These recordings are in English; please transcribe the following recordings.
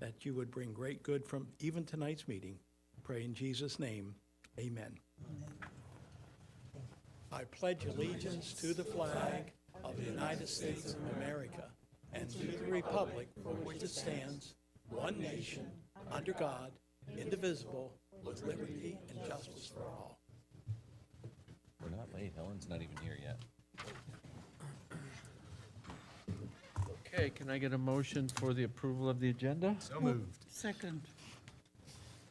that you would bring great good from even tonight's meeting. Pray in Jesus' name, amen. I pledge allegiance to the flag of the United States of America and to the republic for which it stands, one nation, under God, indivisible, with liberty and justice for all. We're not late. Helen's not even here yet. Okay, can I get a motion for the approval of the agenda? So moved. Second.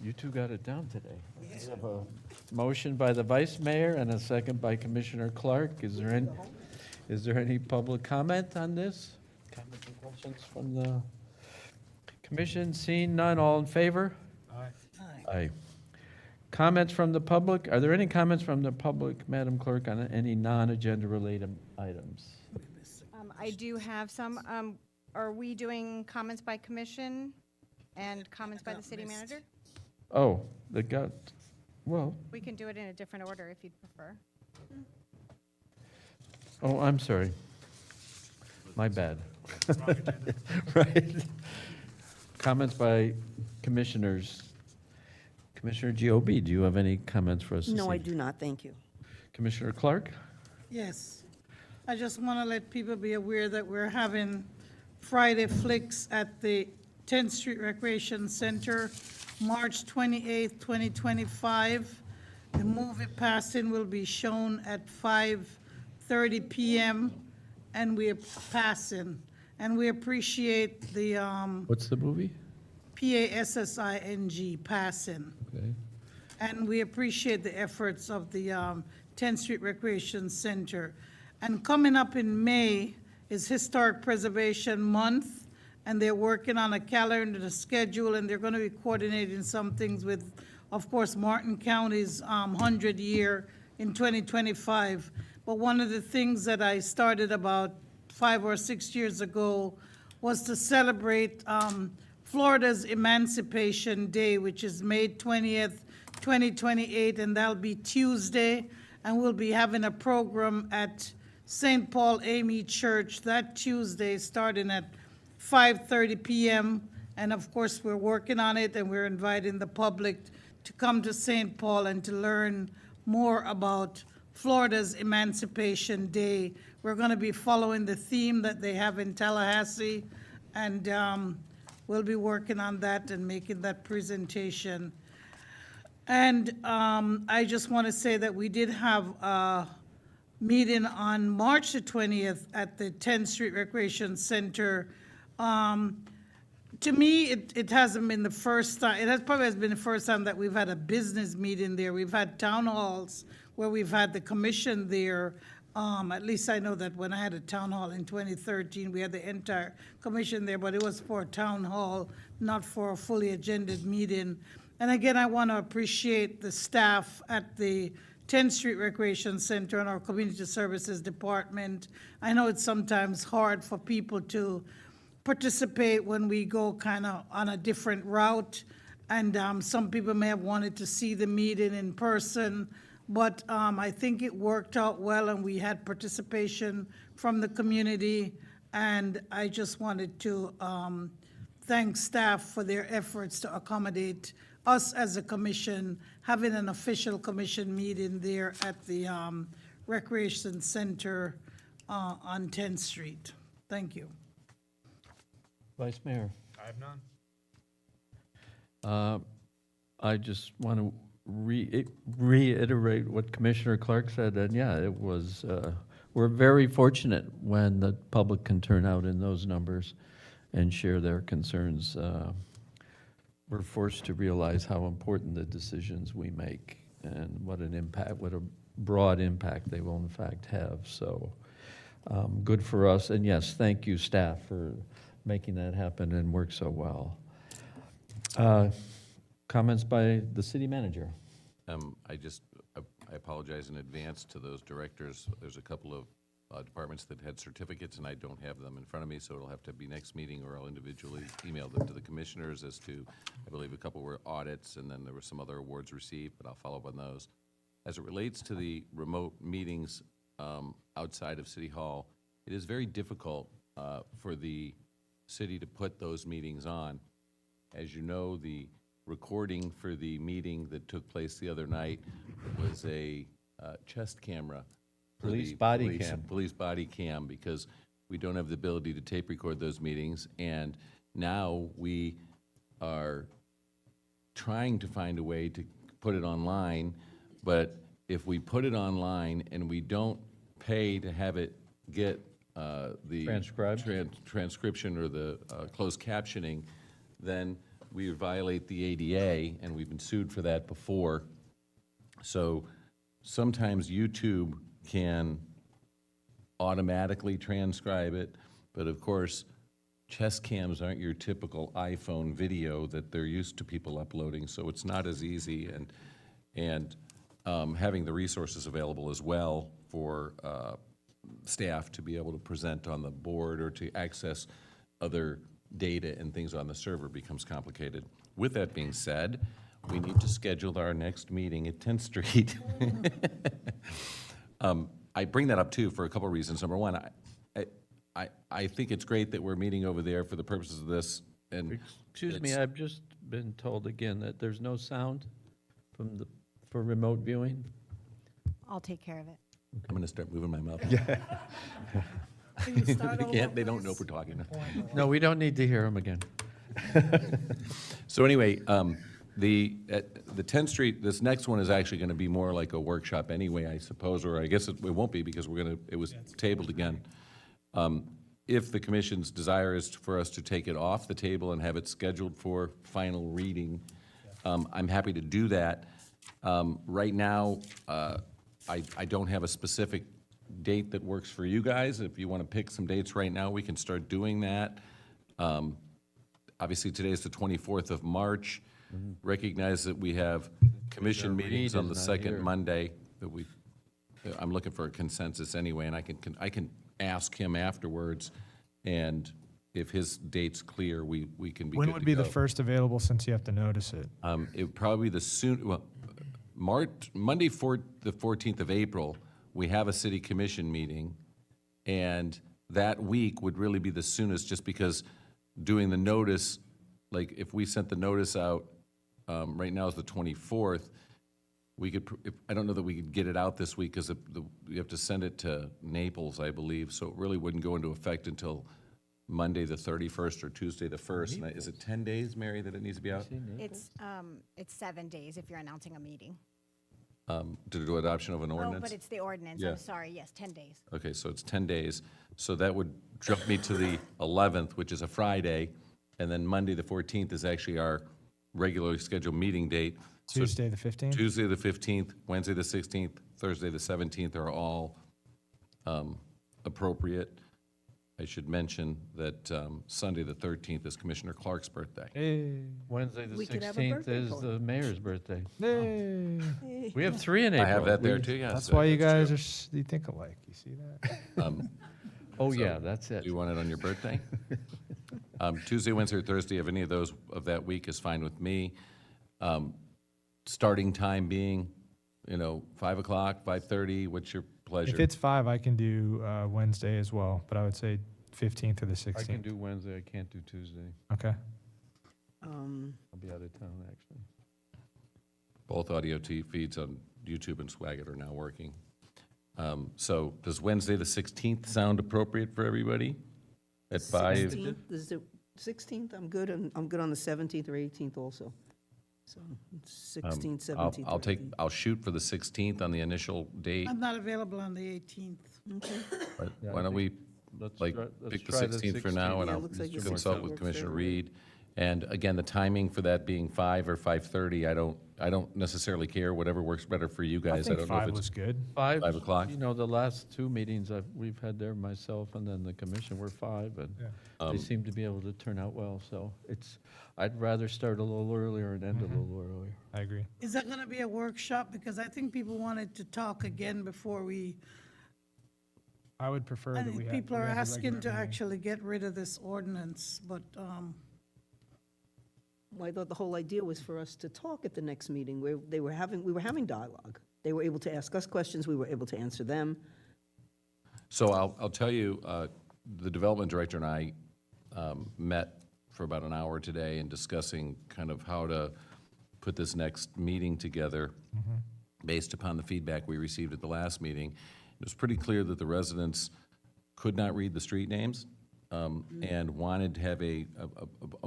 You two got it down today. We have a motion by the vice mayor and a second by Commissioner Clark. Is there any public comment on this? Comments and questions from the commission? Seeing none, all in favor? Aye. Aye. Comments from the public? Are there any comments from the public, Madam Clerk, on any non-agenda related items? I do have some. Are we doing comments by commission and comments by the city manager? Oh, well, We can do it in a different order if you'd prefer. oh, I'm sorry. My bad. Right. Comments by commissioners. Commissioner Giobi, do you have any comments for us this No, I evening? do not, thank you. Commissioner Clark? Yes. I just want to let people be aware that we're having Friday Flicks at the 10th Street Recreation Center, March 28th, 2025. The movie Passing will be shown at 5:30 p.m., and we are passing. And we appreciate the What's the movie? PASSING, Passing. Okay. And we appreciate the efforts of the 10th Street Recreation Center. And coming up in May is Historic Preservation Month, and they're working on a calendar, the schedule, and they're going to be coordinating some things with, of course, Martin County's 100-year in 2025. But one of the things that I started about 5 or 6 years ago was to celebrate Florida's Emancipation Day, which is May 20th, 2028, and that'll be Tuesday. And we'll be having a program at St. Paul AME Church that Tuesday, starting at 5:30 p.m. And of course, we're working on it, and we're inviting the public to come to St. Paul and to learn more about Florida's Emancipation Day. We're going to be following the theme that they have in Tallahassee, and we'll be working on that and making that presentation. And I just want to say that we did have a meeting on March the 20th at the 10th Street Recreation Center. To me, it hasn't been the first time, it has probably been the first time that we've had a business meeting there. We've had town halls where we've had the commission there. At least I know that when I had a town hall in 2013, we had the entire commission there, but it was for a town hall, not for a fully agended meeting. And again, I want to appreciate the staff at the 10th Street Recreation Center and our Community Services Department. I know it's sometimes hard for people to participate when we go kind of on a different route, and some people may have wanted to see the meeting in person, but I think it worked out well, and we had participation from the community, and I just wanted to thank staff for their efforts to accommodate us as a commission, having an official commission meeting there at the Recreation Center on 10th Street. Thank you. Vice Mayor? I have none. I just want to reiterate what Commissioner Clark said, and yeah, it was, we're very fortunate when the public can turn out in those numbers and share their concerns. We're forced to realize how important the decisions we make and what an impact, what a broad impact they will in fact have. So good for us, and yes, thank you, staff, for making that happen and work so well. Comments by the city manager? I apologize in advance to those directors. There's a couple of departments that had certificates, and I don't have them in front of me, so it'll have to be next meeting, or I'll individually email them to the commissioners as to, I believe a couple were audits, and then there were some other awards received, but I'll follow up on those. As it relates to the remote meetings outside of City Hall, it is very difficult for the city to put those meetings on. you know, the recording for the meeting that took place the other night was a chest camera. for Police the body police- cam. Police body cam, because we don't have the ability to tape record those meetings. And now we are trying to find a way to put it online, but if we put it online and we don't pay to have it get the Transcribed? transcription or the closed captioning, then we would violate the ADA, and we've been sued for that before. So sometimes YouTube can automatically transcribe it, but of course, chest cams aren't your typical iPhone video that they're used to people uploading, so it's not as easy, and having the resources available as well for staff to be able to present on the board or to access other data and things on the server becomes complicated. With that being said, we need to schedule our next meeting at 10th Street. I bring that up too for a couple of reasons. Number one, I think it's great that we're meeting over there for the purposes of this, and Excuse me, it's- I've just been told again that there's no sound for remote viewing. I'll take care of it. I'm gonna start moving my mouth. Can you start They over, can't, they don't know please? we're talking. No, we don't need to hear him again. So anyway, the 10th Street, this next one is actually gonna be more like a workshop anyway, I suppose, or I guess it won't be, because it was tabled again. If the commission's desire is for us to take it off the table and have it scheduled for final reading, I'm happy to do that. Right now, I don't have a specific date that works for you guys. If you want to pick some dates right now, we can start doing that. Obviously, today's the 24th of March. Recognize that we have commission meetings on the is not second here. Monday that I'm looking for a consensus anyway, and I can ask him afterwards, and if his date's clear, we can be good When to would be the go. first available, since you have to notice it? It would probably be Monday, the 14th of April, we have a city commission meeting, and that week would really be the soonest, just because doing the notice, like, if we sent the notice out, right now is the 24th, we could, I don't know that we could get it out this week, because you have to send it to Naples, I believe, so it really wouldn't go into effect until Monday, the 31st, or Tuesday, the 1st. And is it 10 days, Mary, that it needs to be out? It's 7 days if you're announcing a meeting. To do adoption of an Oh, ordinance? but it's the ordinance, Yeah. I'm sorry, yes, 10 days. Okay, so it's 10 days. So that would jump me to the 11th, which is a Friday, and then Monday, the 14th, is actually our regularly scheduled meeting date. So Tuesday, the 15th? Tuesday, the 15th, Wednesday, the 16th, Thursday, the 17th are all appropriate. I should mention that Sunday, the 13th, is Commissioner Clark's birthday. Hey, Wednesday, the We could have a 16th birthday is party. the mayor's birthday. hey. We have 3 in I April. have that there We- too, yes. That's why you that's guys true. you think alike, you see that? Oh, yeah, that's it. Do you want it on your birthday? Tuesday, Wednesday, or Thursday, of any of those of that week is fine with me. Starting time being, 5 o'clock, 5:30, what's your pleasure? If it's 5, I can do Wednesday as well, but I would say 15th or the I can 16th. do Wednesday, I can't do Tuesday. Okay. I'll be out of town, actually. Both audio feeds on YouTube and Swagit are now working. So does Wednesday, the 16th sound appropriate for everybody? At 5? 16th, I'm good, and I'm good on the 17th or 18th also. So 16th, 17th. I'll shoot for the 16th on the initial date. I'm not available on the 18th. But Yeah, Why I don't we Let's like, try- let's pick the try 16th for now, and Yeah, I'll looks like the consult 16th with works Commissioner very well. Reed. And again, the timing for that being 5 or 5:30, I don't necessarily care, whatever works better for you I guys. I think don't know if 5 it's, was good. 5. 5 o'clock? The last 2 meetings we've had there, myself and then the commission were 5, and Yeah. they seem to be able to turn out well, so I'd rather start a little earlier and end a little earlier. I agree. Is that going to be a workshop? Because I think people wanted to talk again before I would prefer I that we think have. people are we have a asking regular to meeting. actually get rid of this ordinance, but, Well, I thought the whole idea was for us to talk at the next meeting, where we were having dialogue. They were able to ask us questions, we were able to answer them. So I'll tell you, the development director and I met for about an hour today and discussing kind of how to put this next meeting together based upon the feedback we received at the last meeting. It was pretty clear that the residents could not read the street names and wanted to have a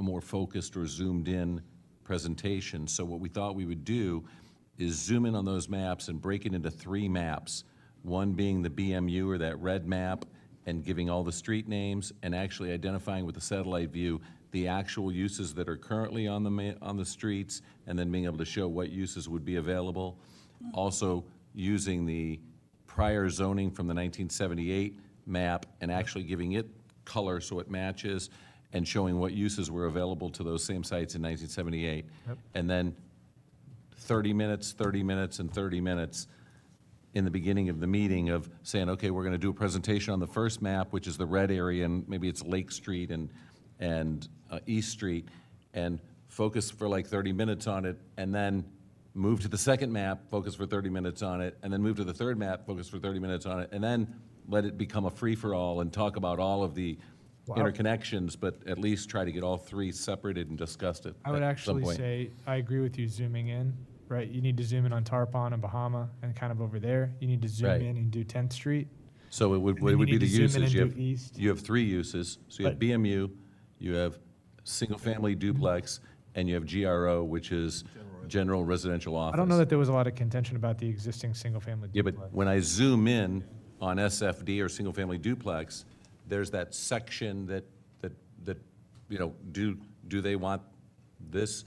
more focused or zoomed-in presentation. So what we thought we would do is zoom in on those maps and break it into 3 maps, one being the BMU, or that red map, and giving all the street names, and actually identifying with the satellite view the actual uses that are currently on the streets, and then being able to show what uses would be available. Also, using the prior zoning from the 1978 map and actually giving it color so it matches, and showing what uses were available to those same sites in 1978. And then 30 minutes, 30 minutes, and 30 minutes in the beginning of the meeting of saying, okay, we're going to do a presentation on the first map, which is the red area, and maybe it's Lake Street and East Street, and focus for like 30 minutes on it, and then move to the second map, focus for 30 minutes on it, and then move to the third map, focus for 30 minutes on it, and then let it become a free-for-all and talk about all of the interconnections, but at least try to get all 3 separated and discussed at I would some actually point. say, I agree with you zooming in, right? You need to zoom in on Tarpon and Bahama and kind of over there. You need to zoom Right. in and do 10th Street. So it would, And what then would you be need the to zoom in uses? and do east. You have 3 uses. So you have But- BMU, you have single-family duplex, and you have GRO, which is general residential office. I don't know that there was a lot of contention about the existing single-family Yeah, duplex. but when I zoom in on SFD or single-family duplex, there's that section that, you know, do they want this?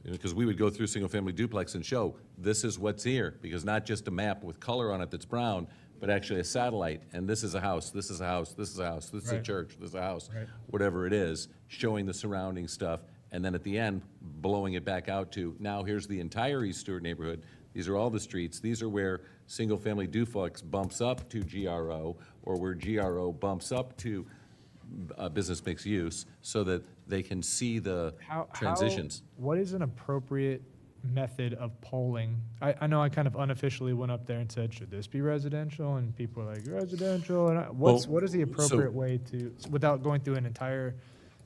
Because we would go through single-family duplex and show, this is what's here, because not just a map with color on it that's brown, but actually a satellite, and this is a house, this is a house, this is a house, this is a Right. church, this is a house, Right. whatever it is, showing the surrounding stuff, and then at the end, blowing it back out to, now here's the entire East Stewart neighborhood, these are all the streets, these are where single-family duplex bumps up to GRO, or where GRO bumps up to business mixed use, so that they can see the transitions. What is an appropriate method of polling? I know I kind of unofficially went up there and said, should this be residential? And people are like, residential, and Well, what is the so- appropriate way to, without going through an entire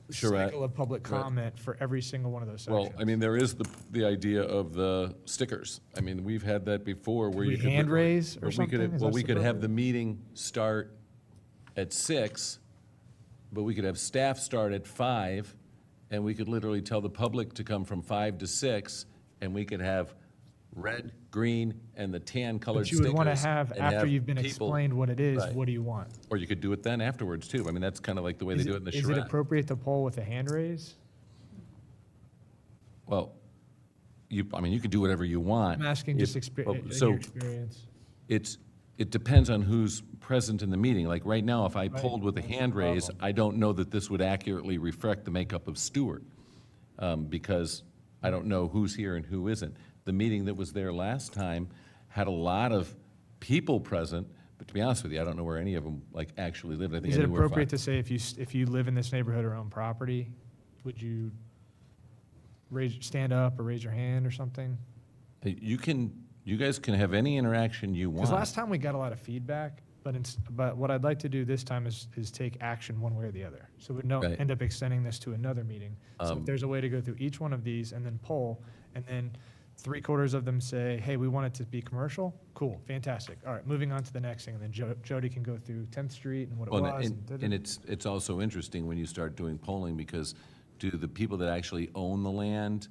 Sure, cycle of public right. comment for every single one of those Well, sections? I mean, there is the idea of the stickers. I mean, we've had that before where we you could. hand raise or but we something? could- Is Well, that we could have appropriate? the meeting start at 6, but we could have staff start at 5, and we could literally tell the public to come from 5 to 6, and we could have red, green, and the tan colored But you stickers. would want to have, and after you've been people- explained what it is, Right. what do you want? Or you could do it then afterwards, too. I mean, that's kind of like the way they do it in the Is it charrette. appropriate to poll with a hand raise? Well, I mean, you could do whatever you want. I'm asking just If- in your So experience. it depends on who's present in the meeting. Like, right now, if I polled with a hand raise, I don't know that this would accurately reflect the makeup of Stewart, because I don't know who's here and who isn't. The meeting that was there last time had a lot of people present, but to be honest with you, I don't know where any of them, like, actually lived. I think Is I it knew where appropriate five- to say if you live in this neighborhood or own property, would you stand up or raise your hand or something? You guys can have any interaction you want. Because last time we got a lot of feedback, but what I'd like to do this time is take action one way or the other. So we don't Right. end up extending this to another meeting. So if there's a way to go through each one of these and then poll, and then 3/4 of them say, hey, we want it to be commercial, cool, fantastic. All right, moving on to the next thing, and then Jody can go through 10th Street and what it Well, was. and it's also interesting when you start doing polling, because do the people that actually own the land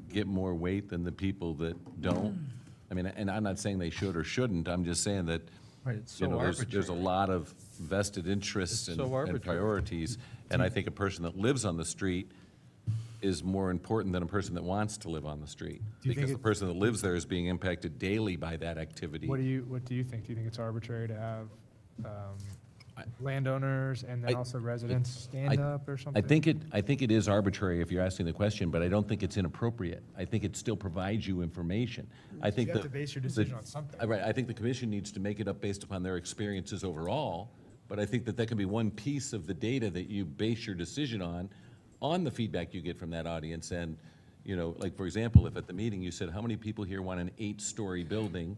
get more weight than the people that don't? I mean, and I'm not saying they should or shouldn't, I'm just saying that, Right, it's you so know, there's a arbitrary. lot of vested interests It's and so and arbitrary. priorities, and I think a person that lives on the street is more important than a person that wants to live on the street. Do you think Because the it- person that lives there is being impacted daily by that activity. What do you think? Do you think it's arbitrary to have landowners and then I- also residents stand up or I something? think it is arbitrary if you're asking the question, but I don't think it's inappropriate. I think it still provides you information. I think You have the- to base your the- decision on something. Right, I think the commission needs to make it up based upon their experiences overall, but I think that that can be one piece of the data that you base your decision on the feedback you get from that audience. And, you know, like, for example, if at the meeting you said, how many people here want an 8-story building?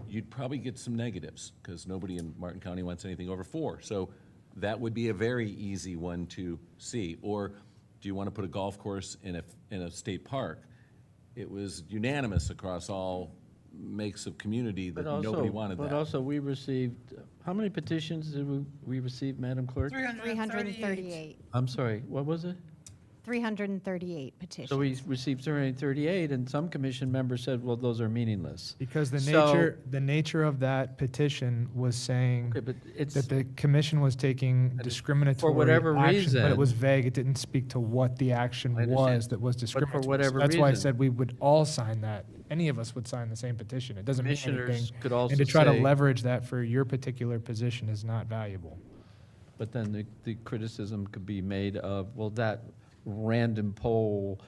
You'd probably get some negatives, because nobody in Martin County wants anything over 4. So that would be a very easy one to see. Or do you want to put a golf course in a state park? It was unanimous across all makes of community that nobody wanted But that. also, we received, how many petitions did we receive, Madam Clerk? 338, I'm sorry, what was it? 338 petitions. So we received 338, and some commission members said, well, those are meaningless. Because So- the nature of that petition was saying Okay, but it's, that the commission was taking discriminatory whatever action, but reason- it was vague. It didn't speak to what the action I understand. was that was discriminatory. So whatever that's why I reason- said we would all sign that. Any of us would sign the same petition. It doesn't mean anything. commissioners could also And to try to say, leverage that for your particular position is not valuable. but then the criticism could be made of, well, that random poll,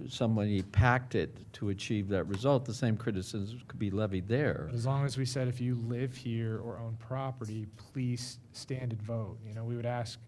somebody packed it to achieve that result. The same criticism could be levied there. As long as we said, if you live here or own property, please stand and vote. You know, we would ask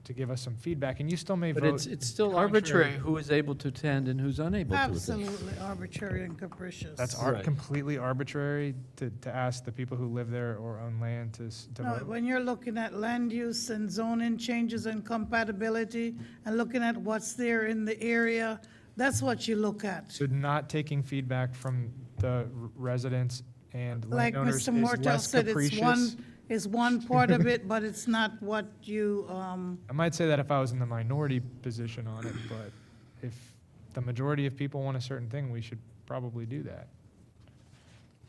to give us some feedback, and you still may But vote. it's still contrary. arbitrary who is able to attend and who's unable to attend. Absolutely arbitrary and capricious. That's Right. completely arbitrary to ask the people who live there or own land to No, vote. when you're looking at land use and zoning changes and compatibility and looking at what's there in the area, that's what you look at. So not taking feedback from the residents and Like landowners is Mr. Mortel less said, capricious. it's one part of it, but it's not what you, I might say that if I was in the minority position on it, but if the majority of people want a certain thing, we should probably do that.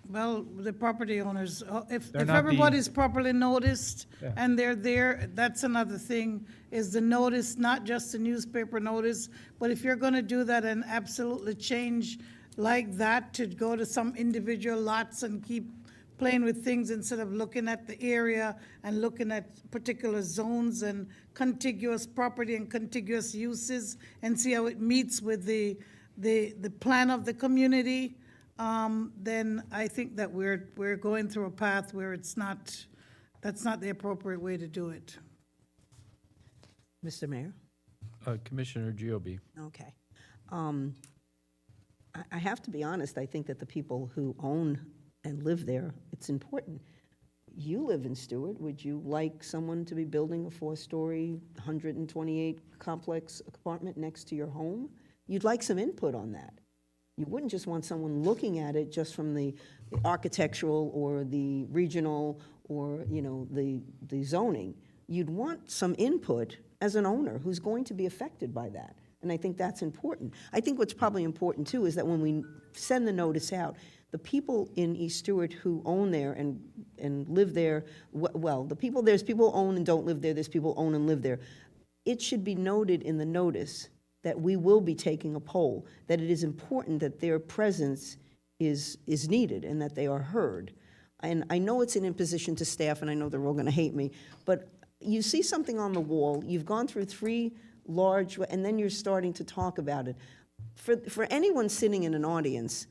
well, the property owners, if They're not the- everybody's properly noticed Yeah. and they're there, that's another thing, is the notice, not just the newspaper notice, but if you're gonna do that and absolutely change like that to go to some individual lots and keep playing with things instead of looking at the area and looking at particular zones and contiguous property and contiguous uses and see how it meets with the plan of the community, then I think that we're going through a path where that's not the appropriate way to do it. Mr. Mayor? Commissioner Giobi. Okay. I have to be honest, I think that the people who own and live there, it's important. You live in Stewart, would you like someone to be building a 4-story, 128 complex apartment next to your home? You'd like some input on that. You wouldn't just want someone looking at it just from the architectural or the regional or, you know, the zoning. You'd want some input as an owner who's going to be affected by that. And I think that's important. I think what's probably important, too, is that when we send the notice out, the people in East Stewart who own there and live there, well, there's people who own and don't live there, there's people who own and live there. It should be noted in the notice that we will be taking a poll, that it is important that their presence is needed and that they are heard. And I know it's an imposition to staff, and I know they're all going to hate me, but you see something on the wall, you've gone through 3 large, and then you're starting to talk about it. For anyone sitting in an audience,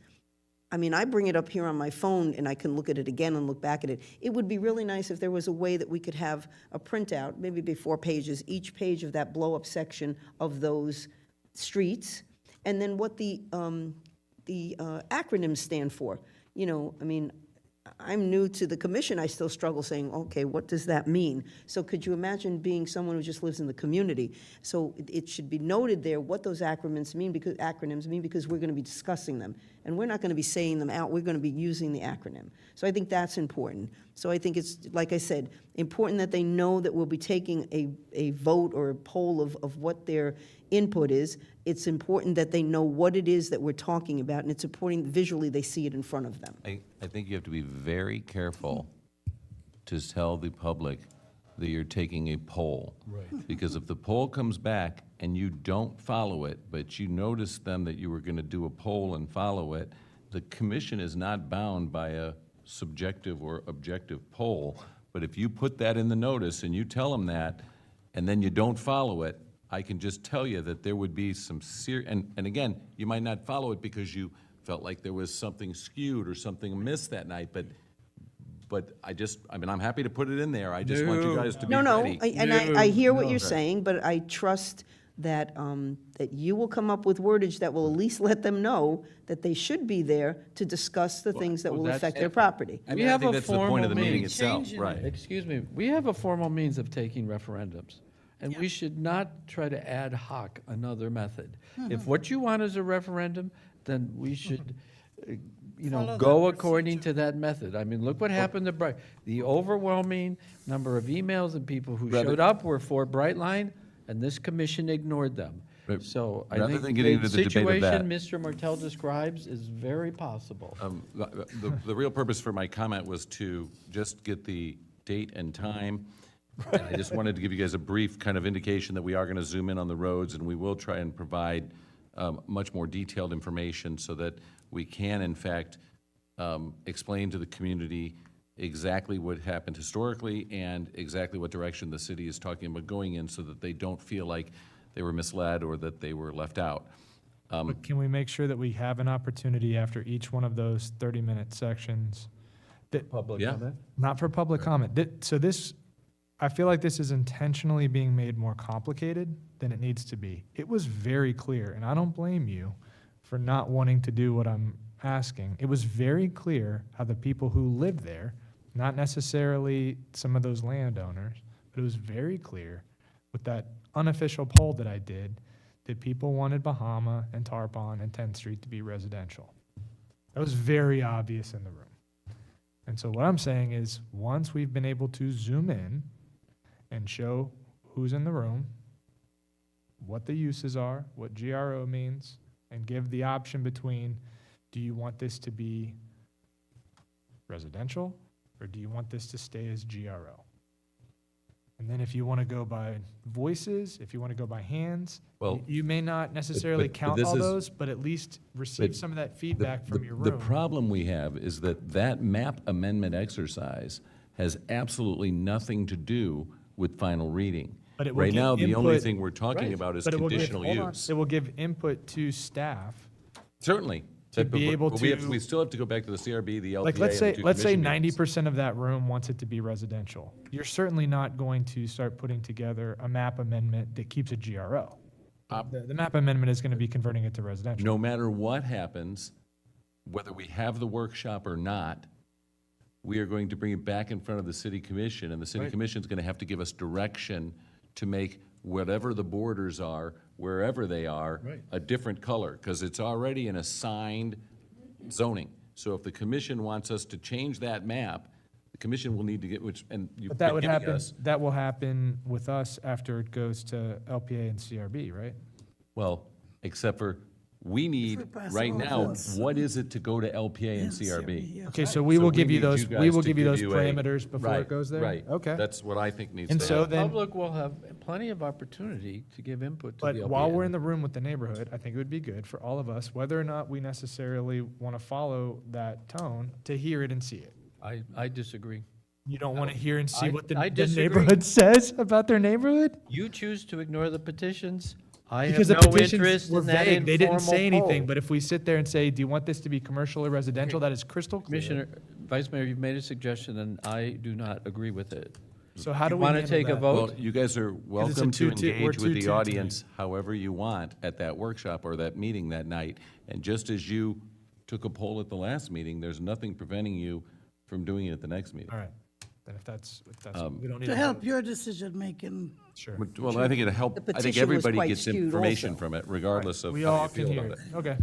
I mean, I bring it up here on my phone, and I can look at it again and look back at it. It would be really nice if there was a way that we could have a printout, maybe be 4 pages, each page of that blow-up section of those streets, and then what the acronyms stand for. You know, I mean, I'm new to the commission, I still struggle saying, okay, what does that mean? So could you imagine being someone who just lives in the community? So it should be noted there what those acronyms mean, because we're going to be discussing them. And we're not going to be saying them out, we're going to be using the acronym. So I think that's important. So I think it's, like I said, important that they know that we'll be taking a vote or a poll of what their input is. It's important that they know what it is that we're talking about, and it's important visually they see it in front of them. I think you have to be very careful to tell the public that you're taking a poll. Right. Because if the poll comes back and you don't follow it, but you notice them that you were going to do a poll and follow it, the commission is not bound by a subjective or objective poll. But if you put that in the notice and you tell them that, and then you don't follow it, I can just tell you that there would be some and again, you might not follow it because you felt like there was something skewed or something amiss that night, but I mean, I'm happy to put it in there. I just want you guys to be ready. I hear what you're saying, but I trust that, that you will come up with wordage that will at least let them know that they should be there to discuss the things that will that's- affect their property. I We mean, I have think a that's the point of the formal meeting meeting. itself, Changing right? Excuse me, we have a formal means of taking referendums. and we should not try to ad hoc another method. If what you want is a referendum, then we should, Follow that go according to that method. I mean, look what happened to the overwhelming number of emails and people who Rather- showed up were for Brightline, and this commission ignored them. Right. So I Rather think than getting the into the debate of that- situation Mr. Martell describes is very possible. The real purpose for my comment was to just get the date and time. And I just wanted to give you guys a brief kind of indication that we are going to zoom in on the roads, and we will try and provide much more detailed information so that we can, in fact, explain to the community exactly what happened historically and exactly what direction the city is talking about going in, so that they don't feel like they were misled or that they were left out. But can we make sure that we have an opportunity after each one of those 30-minute sections? Public Yeah. comment? Not for public comment. So this, I feel like this is intentionally being made more complicated than it needs to be. It was very clear, and I don't blame you for not wanting to do what I'm asking. It was very clear how the people who live there, not necessarily some of those landowners, but it was very clear with that unofficial poll that I did, that people wanted Bahama and Tarpon and 10th Street to be residential. That was very obvious in the room. And so what I'm saying is, once we've been able to zoom in and show who's in the room, what the uses are, what GRO means, and give the option between, do you want this to be residential, or do you want this to stay as GRO? And then if you want to go by voices, if you want to go by hands, Well, you may not necessarily but count this all is- those, but at least receive but some of that The- feedback from the- your The room. problem we have is that that map amendment exercise has absolutely nothing to do with final reading. But it will Right give now, the only input- thing we're talking about is But it will give- conditional hold on. use. It will give input to staff. Certainly. to But- be but- able but we to- we still have to go back to the CRB, the LPA, Like, and the two let's say commission 90% meetings. of that room wants it to be residential. You're certainly not going to start putting together a map amendment that keeps a GRO. The map amendment is going to be converting it to residential. No matter what happens, whether we have the workshop or not, we are going to bring it back in front of the city commission, and the city commission's going to have to give us direction to make whatever the borders are, wherever they are, a different color, because it's already an assigned zoning. So if the commission wants us to change that map, the commission will need to get, which, and you've But that been would giving happen, us. that will happen with us after it goes to LPA and CRB, right? Well, except for, we need, pass right all now, this. what is it to go to LPA and CRB? Okay, so we will give you need those, guys we will to give you those a- parameters before right, it goes there? Right. Okay. That's what I think needs And to so happen. then, Public will have plenty of opportunity to give input to but the while LPN. we're in the room with the neighborhood, I think it would be good for all of us, whether or not we necessarily want to follow that tone, to hear it and see it. I disagree. You don't want to hear and see I- what I the disagree. neighborhood says about their neighborhood? You choose to ignore the petitions. I Because have the no petitions interest were in that vague, they didn't say informal anything, poll. but if we sit there and say, do you want this to be commercial or residential, that is crystal clear. Commissioner, Vice Mayor, you've made a suggestion, and I do not agree with it. So how do we Want to handle take a that? vote? Well, you guys are it's a welcome to 2-2 we're engage with 2-2 the audience however you want at that workshop or that meeting that night. And just as you took a poll at the last meeting, there's nothing preventing you from doing it at the next meeting. All right, then if that's, we don't need To to help vote. your decision-making. Sure. Well, I think it'll help, The I think petition was everybody quite gets skewed information also. from it, regardless of We how all you can feel hear about it. it. Okay.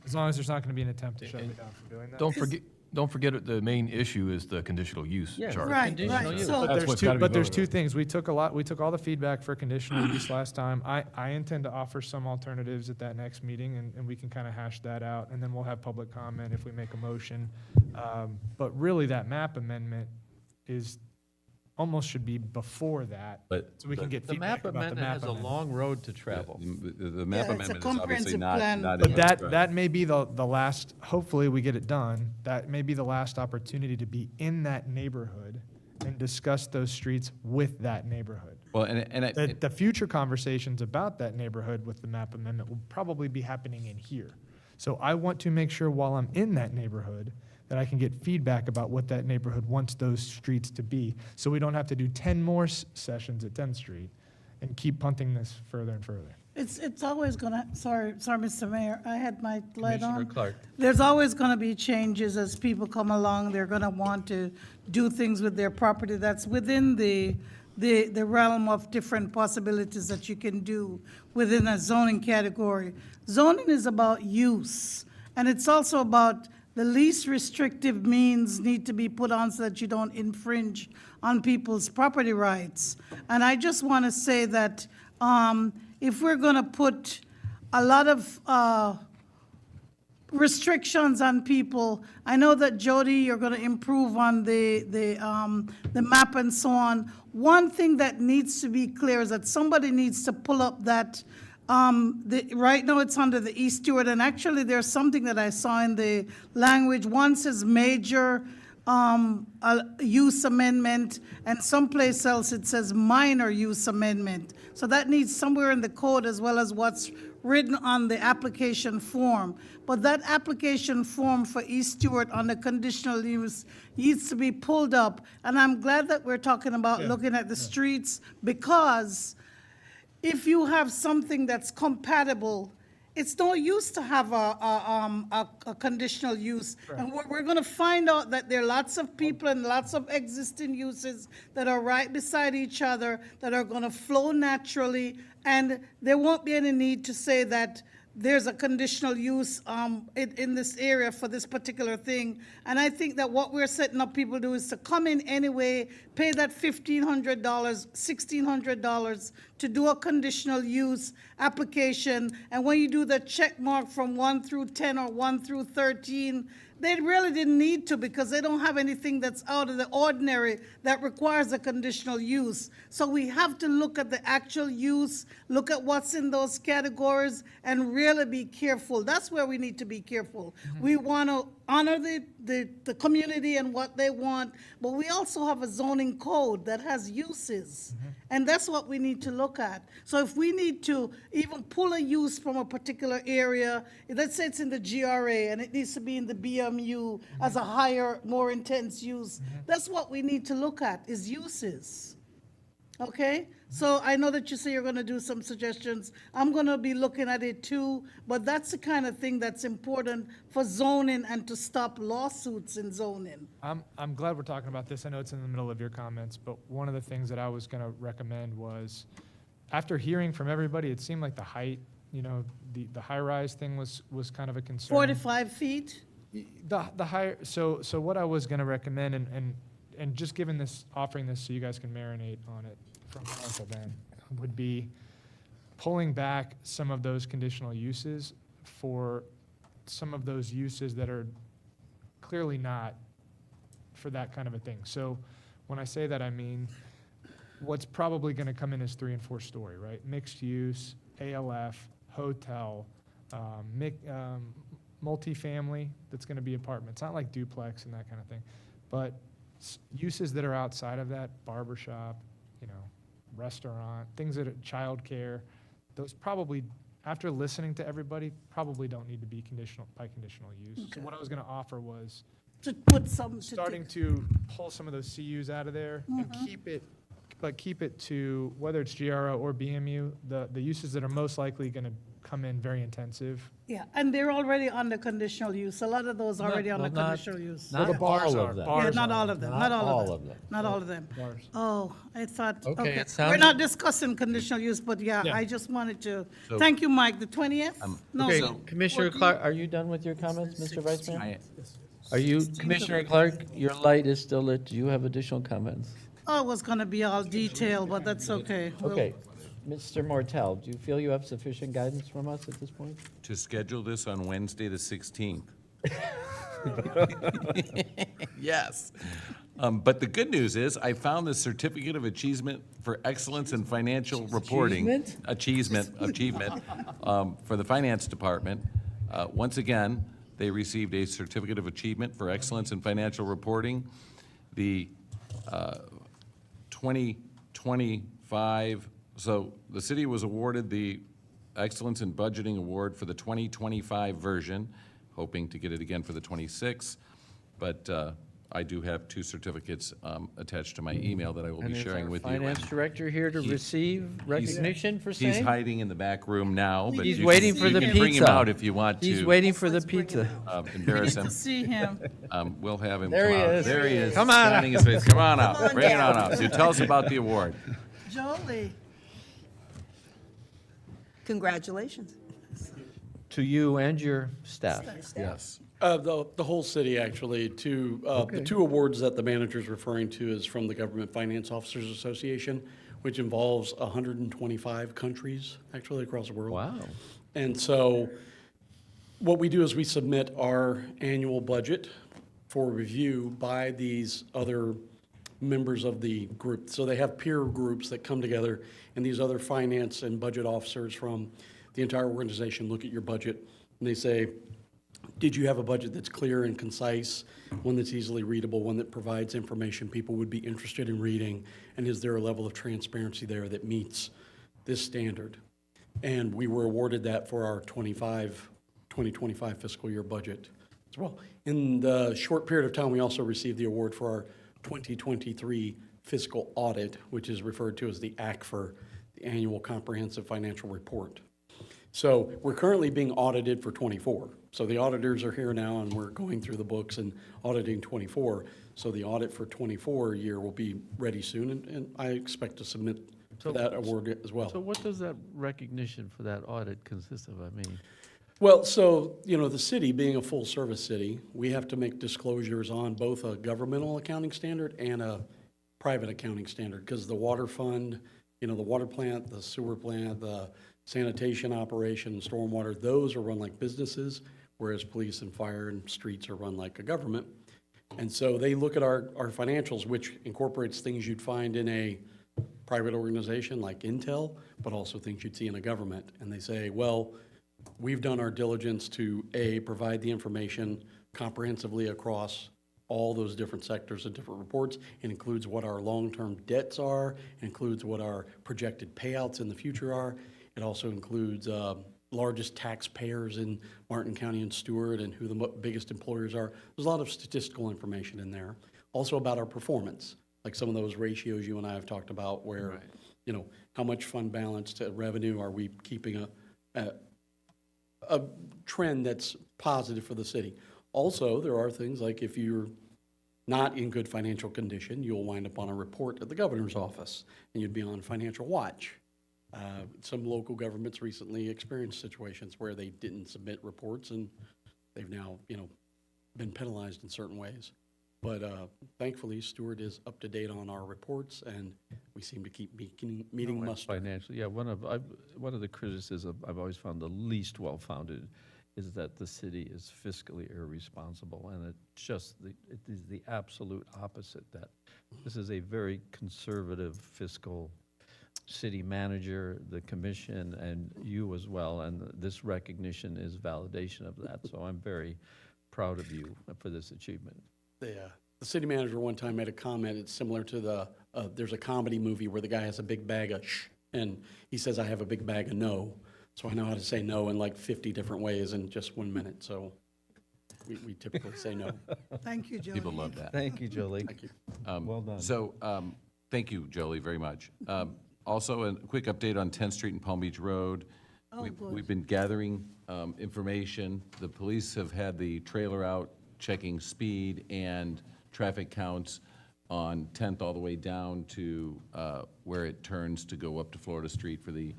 As long as there's not going to be an attempt to shut me down from doing that. Don't forget the main issue is the conditional use Yeah. charge. Right, Conditional right. use. So, That's what's gotta be There's voted two on. things. We took all the feedback for conditional use last time. I intend to offer some alternatives at that next meeting, and we can kind of hash that out, and then we'll have public comment if we make a motion. But really, that map amendment is, almost should be before that, But so we can get The feedback map about the amendment map has a amendment. long road to travel. the map Yeah, it's a amendment is obviously comprehensive not, plan. not in But the that, draft. that may be the last, hopefully we get it done, that may be the last opportunity to be in that neighborhood and discuss those streets with that neighborhood. Well, and The future conversations about that neighborhood with the map amendment will probably be happening in here. So I want to make sure while I'm in that neighborhood, that I can get feedback about what that neighborhood wants those streets to be. So we don't have to do 10 more sessions at 10th Street and keep punting this further and further. it's always gonna, sorry, Mr. Mayor, I had my light Commissioner on. Clark. There's always gonna be changes as people come along. They're gonna want to do things with their property that's within the the realm of different possibilities that you can do within a zoning category. Zoning is about use, and it's also about the least restrictive means need to be put on so that you don't infringe on people's property rights. And I just want to say that if we're going to put a lot of restrictions on people. I know that, Jody, you're going to improve on the map and so on. One thing that needs to be clear is that somebody needs to pull up that, right now it's under the East Stewart, and actually there's something that I saw in the language. One says major use amendment, and someplace else it says minor use amendment. So that needs somewhere in the code as well as what's written on the application form. But that application form for East Stewart on the conditional use needs to be pulled up. And I'm glad that we're talking about looking at the streets, because if you have something that's compatible, it's no use to have a conditional use. And we're going to find out that there are lots of people and lots of existing uses that are right beside each other that are going to flow naturally, and there won't be any need to say that there's a conditional use in this area for this particular thing. And I think that what we're setting up people to do is to come in anyway, pay that $1,500, $1,600 to do a conditional use application. And when you do the check mark from 1 through 10 or 1 through 13, they really didn't need to, because they don't have anything that's out of the ordinary that requires a conditional use. So we have to look at the actual use, look at what's in those categories, and really be careful. That's where we need to be careful. We want to honor the community and what they want, but we also have a zoning code that has uses. And that's what we need to look at. So if we need to even pull a use from a particular area, let's say it's in the GRA and it needs to be in the BMU as a higher, more intense use, that's what we need to look at, is uses. Okay? So I know that you say you're going to do some suggestions. I'm going to be looking at it too, but that's the kind of thing that's important for zoning and to stop lawsuits in zoning. I'm glad we're talking about this. I know it's in the middle of your comments, but one of the things that I was going to recommend was, after hearing from everybody, it seemed like the height, the high-rise thing was kind of a concern. 45 feet? The higher, so what I was gonna recommend, and just given this, offering this so you guys can marinate on it from council then, would be pulling back some of those conditional uses for some of those uses that are clearly not for that kind of a thing. So when I say that, I mean, what's probably gonna come in is 3 and 4 story, right? Mixed use, ALF, hotel, multifamily, that's gonna be apartments, not like duplex and that kind of thing, but uses that are outside of that, barbershop, restaurant, things that are childcare, those probably, after listening to everybody, probably don't need to be conditional use. So what I was gonna offer was To put some. starting to pull some of those CUs out of there and keep it to, whether it's GRO or BMU, the uses that are most likely gonna come in very intensive. Yeah, and they're already under conditional use. A lot of those are already under well, not- conditional use. Not the bars all are. of them. Yeah, Bars not are. all of them, Not not all all of of them. them. Not all of them. Bars. Oh, I thought, Okay, okay. it sounds- We're not discussing conditional use, but yeah, Yeah. I just wanted to, So- thank you, Mike. The 20th? No, Okay, so- Commissioner Clark, are you done with your comments, Mr. Vice Mayor? Are you, Commissioner Clark, your light is still lit. Do you have additional comments? Oh, it was gonna be all detailed, but that's okay. We'll- Okay. Mr. Mortel, do you feel you have sufficient guidance from us at this point? To schedule this on Wednesday, the 16th. Yes. But the good news is, I found the Certificate of Achievement for Excellence in Financial Reporting. Achievement, for the Finance Department. Once again, they received a Certificate of Achievement for Excellence in Financial Reporting. The 2025, so the city was awarded the Excellence in Budgeting Award for the 2025 version, hoping to get it again for the 26. But I do have 2 certificates attached to my email that I will And be is sharing our with you. finance director here to receive recognition for He's same? hiding in the back room now, but He's you waiting can- for you the can pizza. bring him out if you want to. He's waiting for the Let's bring him pizza. out. Embarrass To him. see him. We'll have him There come he out. is. There he is. Come on Shining his face. Come on out. Come on Bring it on down. out. So tell us about the award. Jolie. Congratulations. To you and your staff. Yes. The whole city, actually, the 2 awards that the manager's referring to is from the Government Finance Officers Association, which involves 125 countries, actually, across the world. Wow. And so what we do is we submit our annual budget for review by these other members of the group. So they have peer groups that come together, and these other finance and budget officers from the entire organization look at your budget, and they say, did you have a budget that's clear and concise, one that's easily readable, one that provides information people would be interested in reading, and is there a level of transparency there that meets this standard? And we were awarded that for our 2025 fiscal year budget as well. In the short period of time, we also received the award for our 2023 fiscal audit, which is referred to as the ACFR, the Annual Comprehensive Financial Report. So we're currently being audited for '24. So the auditors are here now, and we're going through the books and auditing '24. So the audit for '24 year will be ready soon, and I expect to submit for that award as well. So what does that recognition for that audit consist of? I mean, Well, so, the city, being a full-service city, we have to make disclosures on both a governmental accounting standard and a private accounting standard, because the water fund, the water plant, the sewer plant, the sanitation operation, stormwater, those are run like businesses, whereas police and fire and streets are run like a government. And so they look at our financials, which incorporates things you'd find in a private organization like Intel, but also things you'd see in a government. And they say, well, we've done our diligence to, A, provide the information comprehensively across all those different sectors and different reports. It includes what our long-term debts are, it includes what our projected payouts in the future are. It also includes largest taxpayers in Martin County and Stewart and who the biggest employers are. There's a lot of statistical information in there. Also about our performance, like some of those ratios you and I have talked about where, how much fund balance to revenue are we keeping a trend that's positive for the city. Also, there are things like if you're not in good financial condition, you'll wind up on a report at the governor's office, and you'd be on Financial Watch. Some local governments recently experienced situations where they didn't submit reports, and they've now, been penalized in certain ways. But thankfully, Stewart is up to date on our reports, and we seem to keep meeting muster. financially, yeah, one of the criticisms I've always found the least well-founded is that the city is fiscally irresponsible, and it is the absolute opposite, that this is a very conservative fiscal city manager, the commission, and you as well, and this recognition is validation of that, so I'm very proud of you for this achievement. The city manager one time made a comment, it's similar to there's a comedy movie where the guy has a big bag of shh, and he says, I have a big bag of no. So I know how to say no in like 50 different ways in just 1 minute, so we typically say no. Thank you, Jolie. People love that. Thank you, Jolie. Thank you. Well done. So, thank you, Jolie, very much. Also, a quick update on 10th Street and Palm Beach Road. We've been gathering information. The police have had the trailer out checking speed and traffic counts on 10th all the way down to where it turns to go up to Florida Street for the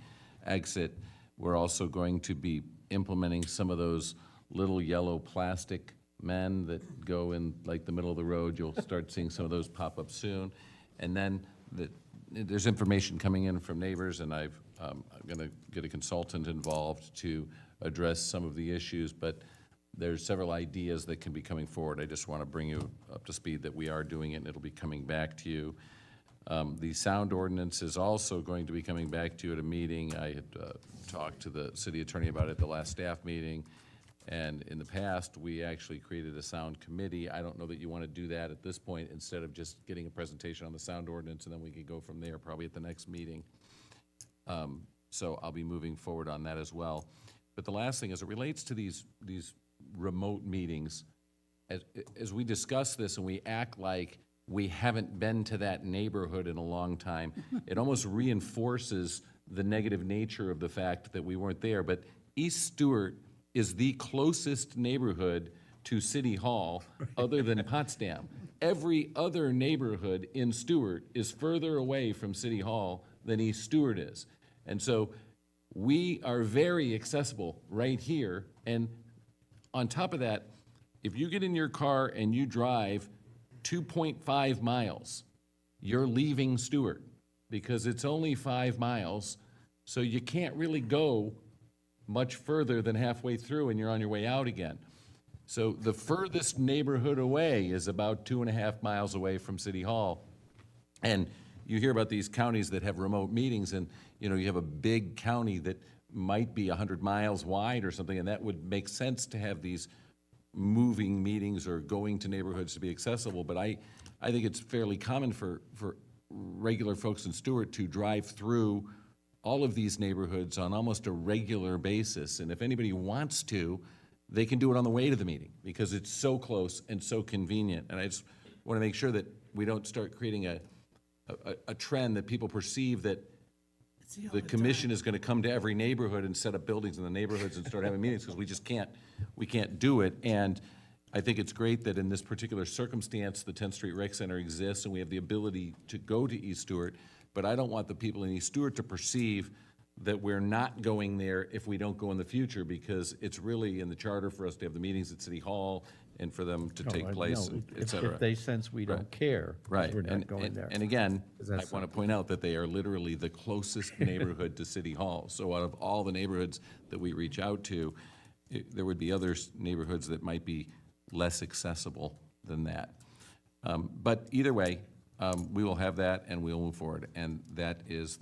exit. We're also going to be implementing some of those little yellow plastic men that go in like the middle of the road. You'll start seeing some of those pop up soon. And then there's information coming in from neighbors, and I'm going to get a consultant involved to address some of the issues, but there's several ideas that can be coming forward. I just want to bring you up to speed that we are doing it, and it'll be coming back to you. The sound ordinance is also going to be coming back to you at a meeting. I had talked to the city attorney about it at the last staff meeting, and in the past, we actually created a sound committee. I don't know that you want to do that at this point, instead of just getting a presentation on the sound ordinance, and then we can go from there, probably at the next meeting. So I'll be moving forward on that as well. But the last thing, as it relates to these remote meetings, as we discuss this and we act like we haven't been to that neighborhood in a long time, it almost reinforces the negative nature of the fact that we weren't there. But East Stewart is the closest neighborhood to City Hall other than Potsdam. Every other neighborhood in Stewart is further away from City Hall than East Stewart is. And so we are very accessible right here. And on top of that, if you get in your car and you drive 2.5 miles, you're leaving Stewart because it's only 5 miles. So you can't really go much further than halfway through and you're on your way out again. So the furthest neighborhood away is about 2.5 miles away from City Hall. And you hear about these counties that have remote meetings, and you have a big county that might be 100 miles wide or something, and that would make sense to have these moving meetings or going to neighborhoods to be accessible. But I think it's fairly common for regular folks in Stewart to drive through all of these neighborhoods on almost a regular basis. And if anybody wants to, they can do it on the way to the meeting because it's so close and so convenient. And I just want to make sure that we don't start creating a trend that people perceive that the commission is going to come to every neighborhood and set up buildings in the neighborhoods and start having meetings, because we can't do it. And I think it's great that in this particular circumstance, the 10th Street Rec Center exists and we have the ability to go to East Stewart. But I don't want the people in East Stewart to perceive that we're not going there if we don't go in the future, because it's really in the charter for us to have the meetings at City Hall and for them to take place, et cetera. If they sense we don't care, Right. we're not going there. And again, I that's want to point out that they are literally the closest neighborhood to City Hall. So out of all the neighborhoods that we reach out to, there would be other neighborhoods that might be less accessible than that. But either way, we will have that and we'll move forward. And that is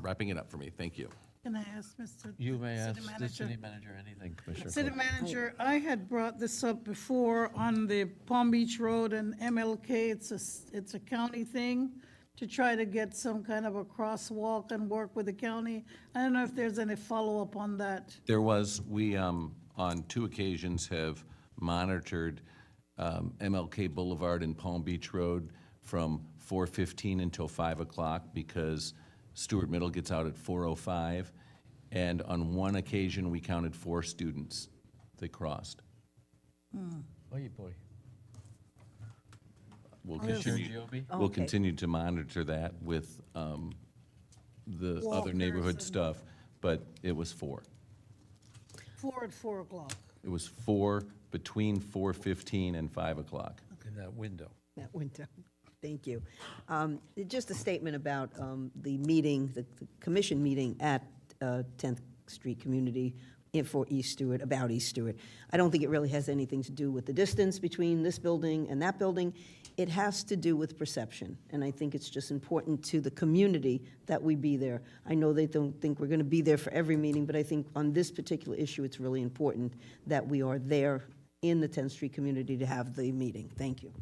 wrapping it up for me. Thank you. Can I ask Mr. You may ask City the Manager? city manager anything, Commissioner. City Clerk. Manager, I had brought this up before on the Palm Beach Road and MLK. It's a county thing to try to get some kind of a crosswalk and work with the county. I don't know if there's any follow-up on that. There was, we, on 2 occasions have monitored MLK Boulevard and Palm Beach Road from 4:15 until 5 o'clock because Stewart Middle gets out at 4:05. And on 1 occasion, we counted 4 students that crossed. Oy, boy. We'll Commissioner continue, Giobi? we'll Okay. continue to monitor that with the other Walkers neighborhood and- stuff, but it was 4. 4 at 4 o'clock. It was 4 between 4:15 and 5 o'clock. In that window. That window. Thank you. Just a statement about the meeting, the commission meeting at 10th Street Community for East Stewart, about East Stewart. I don't think it really has anything to do with the distance between this building and that building. It has to do with perception, and I think it's just important to the community that we be there. I know they don't think we're going to be there for every meeting, but I think on this particular issue, it's really important that we are there in the 10th Street community to have the meeting. Thank you.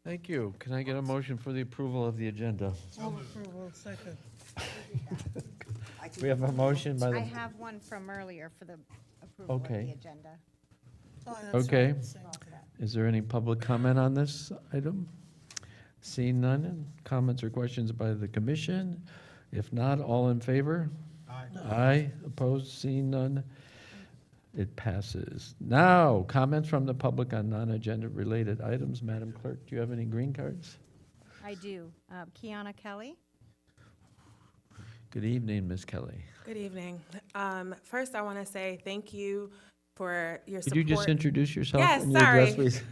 Thank you. Can I get a motion for the approval of the agenda? Move approval, second. We have a motion by I the, have one from earlier for the approval of Okay. the agenda. Oh, that's okay. right. Is there any public comment on this item? Seeing none, comments or questions by the commission? If not, all in favor? Aye. Aye, opposed, seeing none, it passes. Now, comments from the public on non-agenda related items. Madam Clerk, do you have any green cards? I do. Kiana Kelly. Good evening, Ms. Kelly. Good evening. First, I want to say thank you for your Could support. you just introduce yourself? Yes, and your address, sorry. please?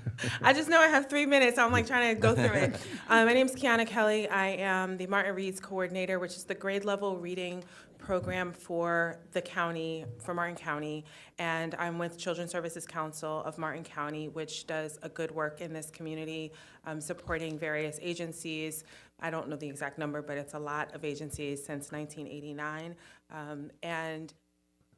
I just know I have 3 minutes, so I'm like trying to go through it. My name's Kiana Kelly. I am the Martin Reads Coordinator, which is the grade level reading program for the county, for Martin County. And I'm with Children's Services Council of Martin County, which does a good work in this community, supporting various agencies. I don't know the exact number, but it's a lot of agencies since 1989. And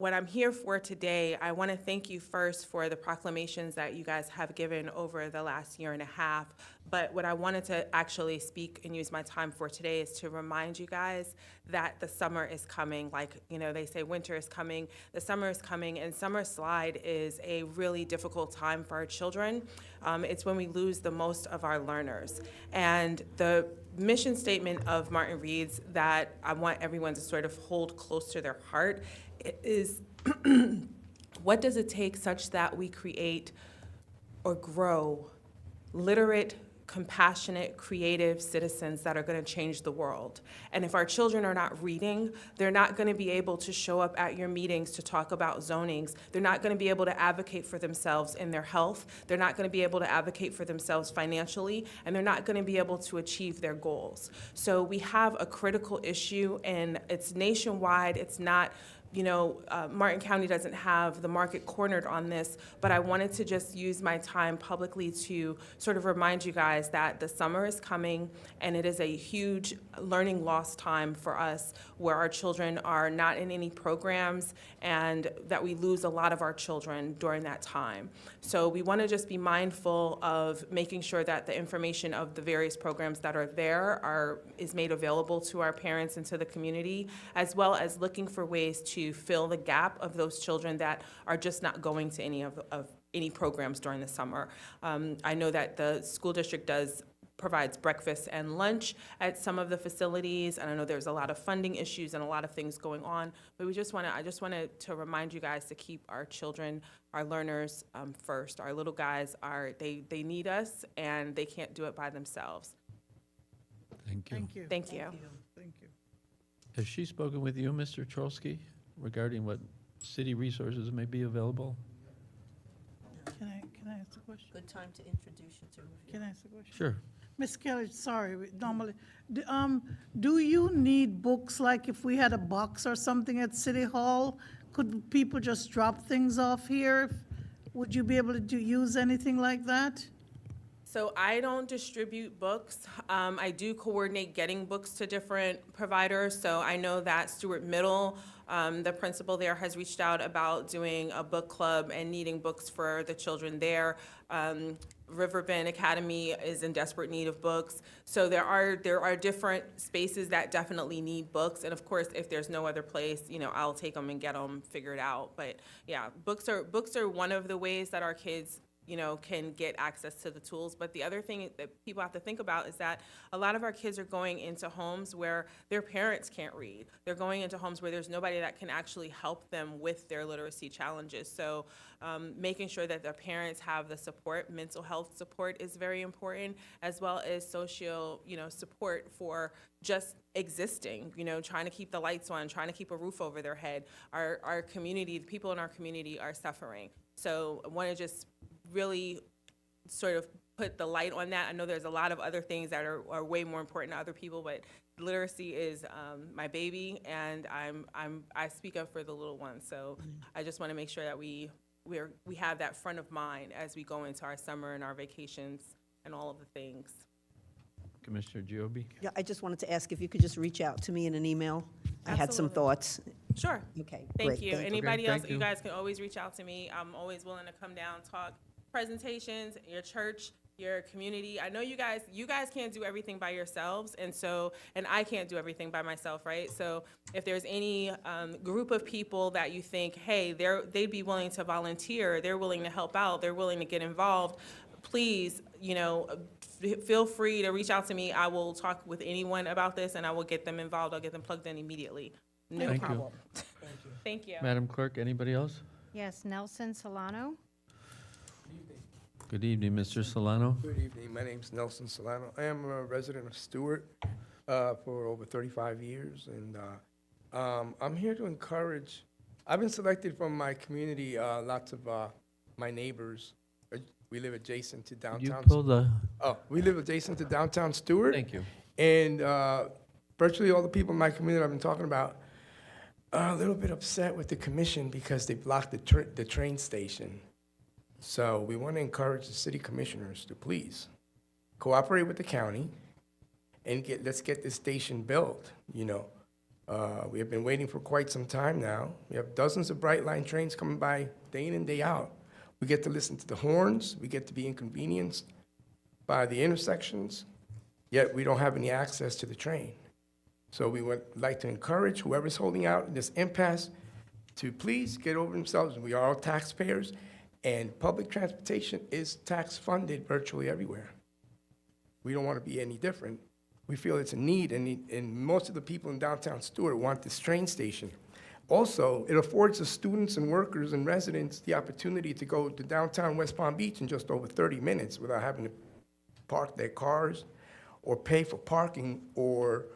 what I'm here for today, I want to thank you first for the proclamations that you guys have given over the last year and a half. But what I wanted to actually speak and use my time for today is to remind you guys that the summer is coming. Like, you know, they say winter is coming, the summer is coming, and summer slide is a really difficult time for our children. It's when we lose the most of our learners. And the mission statement of Martin Reed's that I want everyone to sort of hold close to their heart is what does it take such that we create or grow literate, compassionate, creative citizens that are going to change the world. And if our children are not reading, they're not going to be able to show up at your meetings to talk about zonings. They're not going to be able to advocate for themselves in their health. They're not going to be able to advocate for themselves financially, and they're not going to be able to achieve their goals. So we have a critical issue, and it's nationwide. It's not, you know, Martin County doesn't have the market cornered on this, but I wanted to just use my time publicly to sort of remind you guys that the summer is coming, and it is a huge learning loss time for us where our children are not in any programs and that we lose a lot of our children during that time. So we want to just be mindful of making sure that the information of the various programs that are there is made available to our parents and to the community, as well as looking for ways to fill the gap of those children that are just not going to any of any programs during the summer. I know that the school district provides breakfast and lunch at some of the facilities, and I know there's a lot of funding issues and a lot of things going on, but I just wanted to remind you guys to keep our children, our learners first. Our little guys they need us, and they can't do it by themselves. Thank you. Thank you. Thank you. Thank you. Has she spoken with you, Mr. Trolsky, regarding what city resources may be available? Can I ask a question? Good time to introduce you to. Can I ask a question? Sure. Ms. Kelly, sorry, normally, do you need books, like if we had a box or something at City Hall? Could people just drop things off here? Would you be able to use anything like that? So I don't distribute books. I do coordinate getting books to different providers. So I know that Stuart Middle, the principal there, has reached out about doing a book club and needing books for the children there. Riverbend Academy is in desperate need of books. So there are different spaces that definitely need books. And of course, if there's no other place, you know, I'll take them and get them figured out. But yeah, books are one of the ways that our kids, you know, can get access to the tools. But the other thing that people have to think about is that a lot of our kids are going into homes where their parents can't read. They're going into homes where there's nobody that can actually help them with their literacy challenges. So making sure that their parents have the support, mental health support is very important, as well as social, you know, support for just existing, you know, trying to keep the lights on, trying to keep a roof over their head. Our community, the people in our community are suffering. So I want to just really sort of put the light on that. I know there's a lot of other things that are way more important to other people, but literacy is my baby, and I speak up for the little ones. So I just want to make sure that we have that front of mind as we go into our summer and our vacations and all of the things. Commissioner Giobbe? Yeah, I just wanted to ask if you could just reach out to me in an email. I had some Absolutely. thoughts. Sure. Okay, Thank great. you. Anybody Okay, else, thank you you. guys can always reach out to me. I'm always willing to come down, talk presentations, your church, your community. I know you guys can't do everything by yourselves, and I can't do everything by myself, right? So if there's any group of people that you think, hey, they'd be willing to volunteer, they're willing to help out, they're willing to get involved, please, you know, feel free to reach out to me. I will talk with anyone about this, and I will get them involved. I'll get them plugged in immediately. No Thank you. problem. Thank you. Madam Clerk, anybody else? Yes, Nelson Solano. Good evening, Mr. Solano. Good evening. My name's Nelson Solano. I am a resident of Stewart for over 35 years, and I'm here to encourage. I've been selected from my community. Lots of my neighbors. We live adjacent to You downtown. pull the, We live adjacent to downtown Stewart. thank you. And virtually all the people in my community I've been talking about are a little bit upset with the commission because they blocked the train station. So we want to encourage the city commissioners to please cooperate with the county and let's get this station built, you know. We have been waiting for quite some time now. We have dozens of Brightline trains coming by day in and day out. We get to listen to the horns, we get to be inconvenienced by the intersections, yet we don't have any access to the train. So we would like to encourage whoever's holding out in this impasse to please get over themselves. We are all taxpayers, and public transportation is tax-funded virtually everywhere. We don't want to be any different. We feel it's a need, and most of the people in downtown Stewart want this train station. Also, it affords the students and workers and residents the opportunity to go to downtown West Palm Beach in just over 30 minutes without having to park their cars or pay for parking or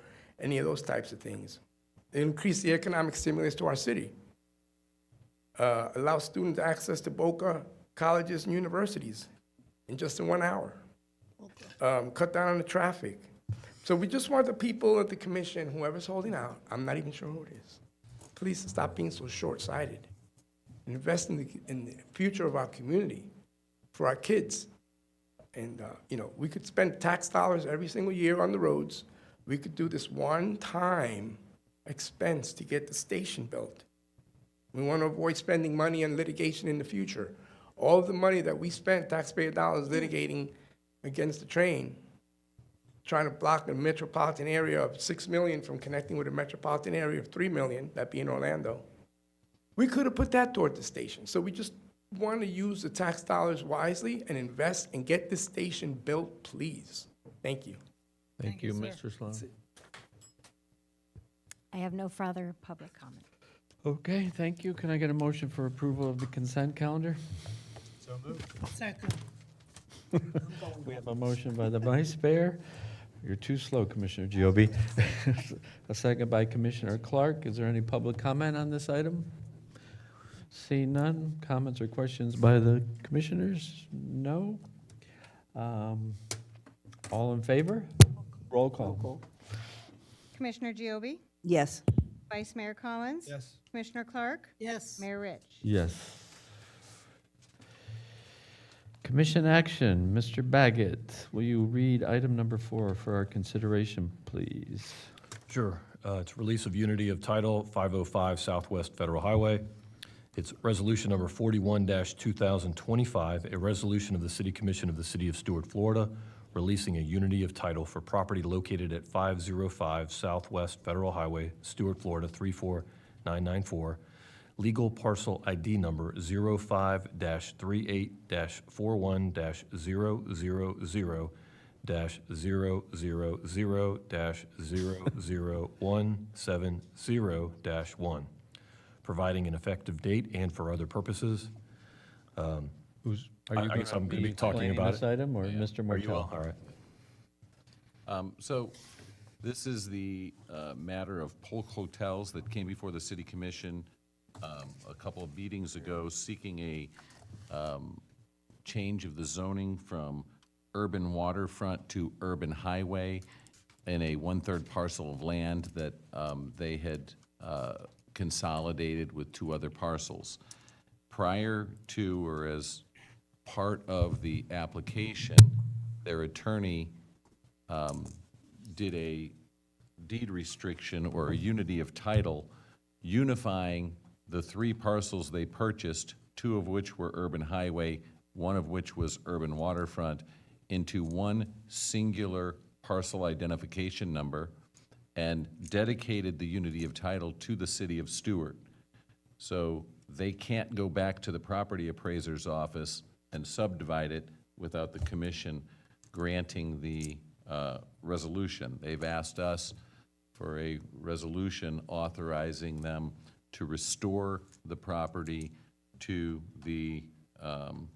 any of those types of things. It increases the economic stimulus to our city. Allow students access to Boca colleges and universities in just 1 hour. Cut down on the traffic. So we just want the people at the commission, whoever's holding out, I'm not even sure who it is, please stop being so short-sighted. Invest in the future of our community, for our kids. And, we could spend tax dollars every single year on the roads. We could do this one-time expense to get the station built. We want to avoid spending money on litigation in the future. All of the money that we spent, taxpayer dollars, litigating against the train, trying to block the metropolitan area of 6 million from connecting with a metropolitan area of 3 million, that being Orlando. We could have put that toward the station. So we just want to use the tax dollars wisely and invest and get this station built, please. Thank you. Thank you, sir. Mr. Sloan. I have no further public comment. Okay, thank you. Can I get a motion for approval of the consent calendar? So moved. Second. We have a motion by the Vice Mayor. You're too slow, Commissioner Giobi. A second by Commissioner Clark. Is there any public comment on this item? Seeing none. Comments or questions by the commissioners? No? All in favor? Roll call. Commissioner Giobi? Yes. Vice Mayor Collins? Yes. Commissioner Clark? Yes. Mayor Rich? Yes. Commission action, Mr. Baggett, will you read item number 4 for our consideration, please? Sure. It's release of unity of title 505 Southwest Federal Highway. It's resolution number 41-2025, a resolution of the City Commission of the City of Stuart, Florida, releasing a unity of title for property located at 505 Southwest Federal Highway, Stuart, Florida 34994. Legal parcel ID number 05-38-410-000-00170-1, providing an effective date and for other purposes. Are you I guess I'm gonna be talking explaining about this it. item, or Mr. Are you Martell? all? All right. So this is the matter of Polk Hotels that came before the City Commission a couple of meetings ago, seeking a change of the zoning from urban waterfront to urban highway in a 1/3 parcel of land that they had consolidated with 2 other parcels. Prior to, or as part of the application, their attorney did a deed restriction or a unity of title, unifying the 3 parcels they purchased, 2 of which were urban highway, 1 of which was urban waterfront, into one singular parcel identification number, and dedicated the unity of title to the City of Stuart. So they can't go back to the property appraiser's office and subdivide it without the commission granting the resolution. They've asked us for a resolution authorizing them to restore the property to the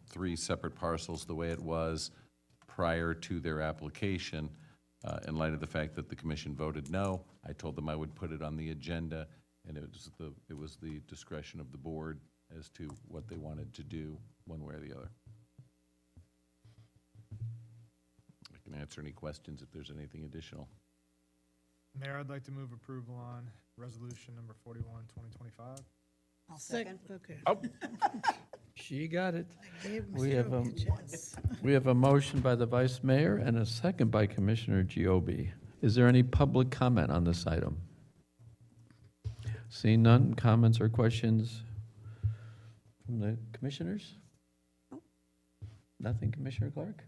3 separate parcels the way it was prior to their application. In light of the fact that the commission voted no, I told them I would put it on the agenda, and it was the discretion of the board as to what they wanted to do, one way or the other. I can answer any questions if there's anything additional. Mayor, I'd like to move approval on resolution number 41, 2025. Second. Okay. She got it. Gave We Mr. have, Giobi a chance. We have a motion by the Vice Mayor and a second by Commissioner Giobi. Is there any public comment on this item? Seeing none, comments or questions from the commissioners? Nothing, Commissioner Clark?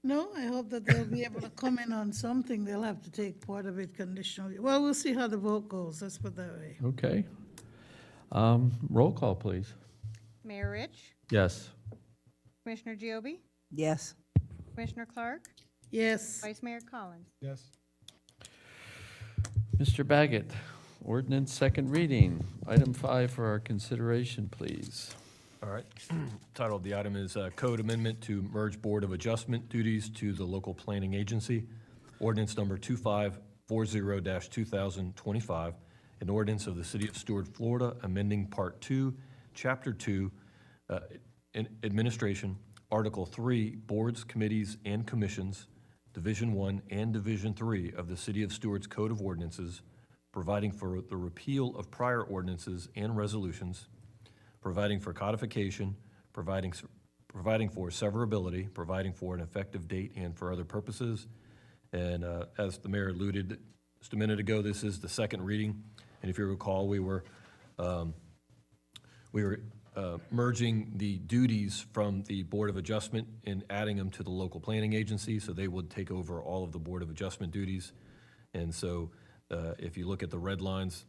No, I hope that they'll be able to comment on something. They'll have to take part of it conditionally. Well, we'll see how the vote goes, let's put it that way. Okay. Roll call, please. Mayor Rich, Yes. Commissioner Giobi, Yes. Commissioner Clark, Yes, Vice Mayor Collins. Yes. Mr. Baggett, ordinance second reading. Item 5 for our consideration, please. All right. Title of the item is Code Amendment to Merge Board of Adjustment Duties to the Local Planning Agency. Ordinance number 2540-2025, an ordinance of the City of Stuart, Florida, amending Part 2, Chapter 2, Administration, Article 3, Boards, Committees, and Commissions, Division 1 and Division 3 of the City of Stuart's Code of Ordinances, providing for the repeal of prior ordinances and resolutions, providing for codification, providing for severability, providing for an effective date and for other purposes. And as the mayor alluded just a minute ago, this is the second reading. And if you recall, we were merging the duties from the Board of Adjustment and adding them to the local planning agency, so they would take over all of the Board of Adjustment duties. And so if you look at the red lines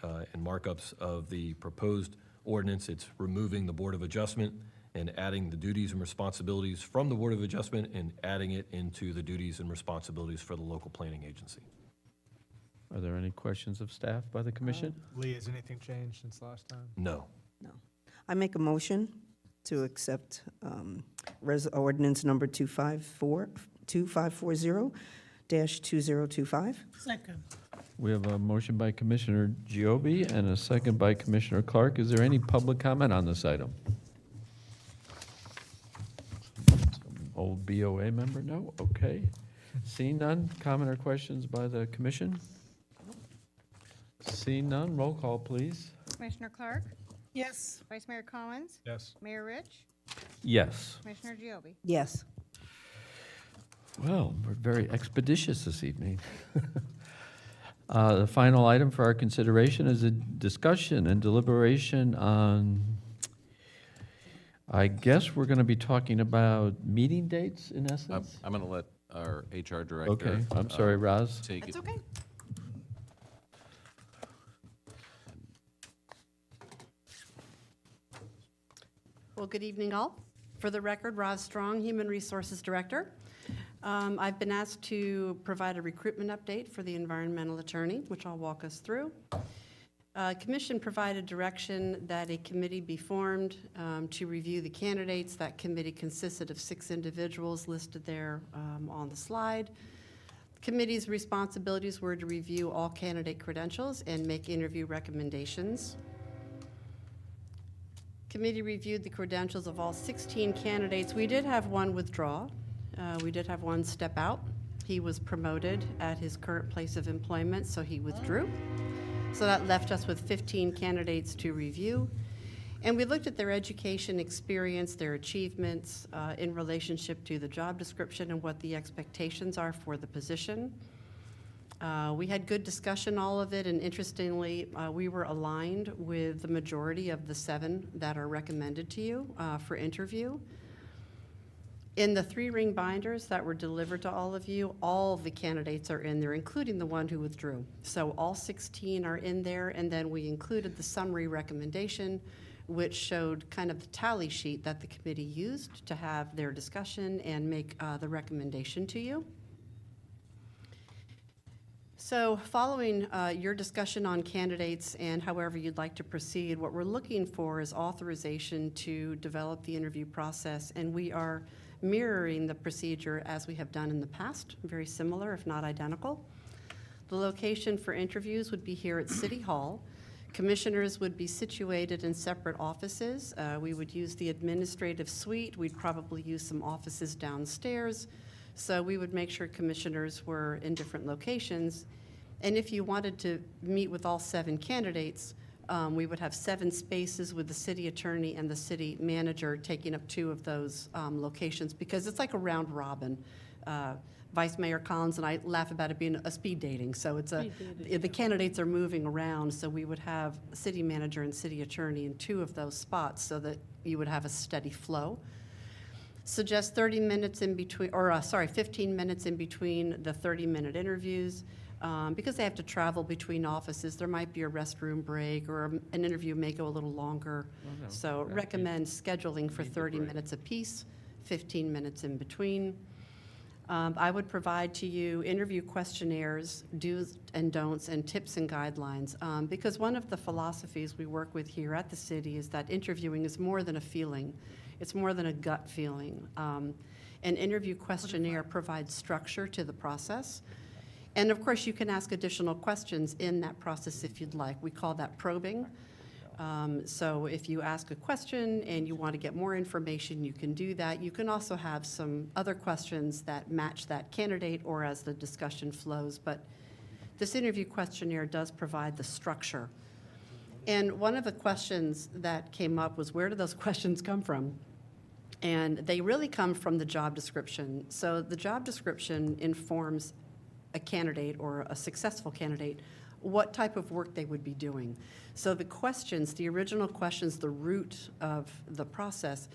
and markups of the proposed ordinance, it's removing the Board of Adjustment and adding the duties and responsibilities from the Board of Adjustment and adding it into the duties and responsibilities for the local planning agency. Are there any questions of staff by the commission? Lee, has anything changed since last time? No. I make a motion to accept ordinance number 2540-2025. second. We have a motion by Commissioner Giobi and a second by Commissioner Clark. Is there any public comment on this item? Some old BOA member? No? Okay. Seeing none, comment or questions by the commission? Seeing none, roll call, please. Commissioner Clark, Yes, Vice Mayor Collins, Yes. Mayor Rich, Yes. Commissioner Giobi. Yes. Well, we're very expeditious this evening. The final item for our consideration is a discussion and deliberation on, I guess we're going to be talking about meeting dates in essence? I'm going to let our HR director. Okay, I'm sorry, Roz. Take it. okay. Well, good evening, all. For the record, Roz Strong, Human Resources Director. I've been asked to provide a recruitment update for the environmental attorney, which I'll walk us through. Commission provided direction that a committee be formed to review the candidates. That committee consisted of 6 individuals listed there on the slide. Committee's responsibilities were to review all candidate credentials and make interview recommendations. Committee reviewed the credentials of all 16 candidates. We did have one withdraw. We did have one step out. He was promoted at his current place of employment, so he withdrew. So that left us with 15 candidates to review. And we looked at their education experience, their achievements in relationship to the job description and what the expectations are for the position. We had good discussion, all of it, and interestingly, we were aligned with the majority of the 7 that are recommended to you for interview. In the 3-ring binders that were delivered to all of you, all of the candidates are in there, including the one who withdrew. So all 16 are in there, and then we included the summary recommendation, which showed kind of the tally sheet that the committee used to have their discussion and make the recommendation to you. So following your discussion on candidates and however you'd like to proceed, what we're looking for is authorization to develop the interview process, and we are mirroring the procedure as we have done in the past, very similar, if not identical. The location for interviews would be here at City Hall. Commissioners would be situated in separate offices. We would use the administrative suite. We'd probably use some offices downstairs. So we would make sure commissioners were in different locations. And if you wanted to meet with all 7 candidates, we would have 7 spaces with the city attorney and the city manager taking up 2 of those locations, because it's like a round robin Vice Mayor Collins and I laugh about it being a speed dating. So it's the candidates are moving around, so we would have city manager and city attorney in 2 of those spots so that you would have a steady flow. Suggest 30 minutes in between, or 15 minutes in between the 30-minute interviews. Because they have to travel between offices, there might be a restroom break, or an interview may go a little longer. So recommend scheduling for 30 minutes apiece, 15 minutes in between. I would provide to you interview questionnaires, do's and don'ts, and tips and guidelines. Because one of the philosophies we work with here at the city is that interviewing is more than a feeling. It's more than a gut feeling. An interview questionnaire provides structure to the process. And of course, you can ask additional questions in that process if you'd like. We call that probing. So if you ask a question and you want to get more information, you can do that. You can also have some other questions that match that candidate or as the discussion flows. But this interview questionnaire does provide the structure. And one of the questions that came up was, where do those questions come from? And they really come from the job description. So the job description informs a candidate or a successful candidate what type of work they would be doing. So the questions, the original questions, the root of the process,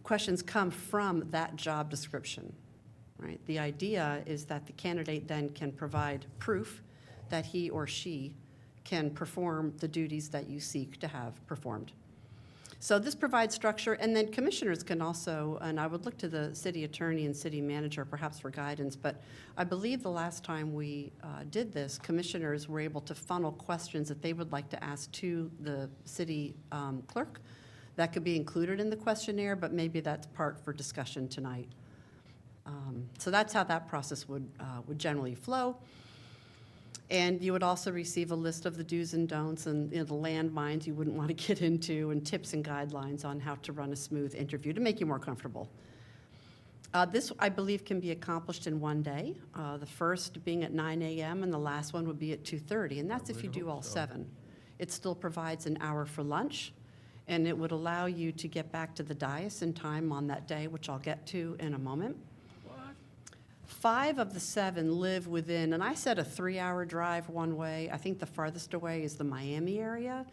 questions come from that job description, right? The idea is that the candidate then can provide proof that he or she can perform the duties that you seek to have performed. So this provides structure, and then commissioners can also, and I would look to the city attorney and city manager perhaps for guidance, but I believe the last time we did this, commissioners were able to funnel questions that they would like to ask to the city clerk. That could be included in the questionnaire, but maybe that's part for discussion tonight. So that's how that process would generally flow. And you would also receive a list of the do's and don'ts and, you know, the landmines you wouldn't want to get into, and tips and guidelines on how to run a smooth interview to make you more comfortable. This, I believe, can be accomplished in one day, the first being at 9 a.m. and the last one would be at 2:30, and that's if you do all 7. It still provides an hour for lunch, and it would allow you to get back to the dais in time on that day, which I'll get to in a moment. 5 of the 7 live within, and I said a 3-hour drive one way. I think the farthest away is the Miami area,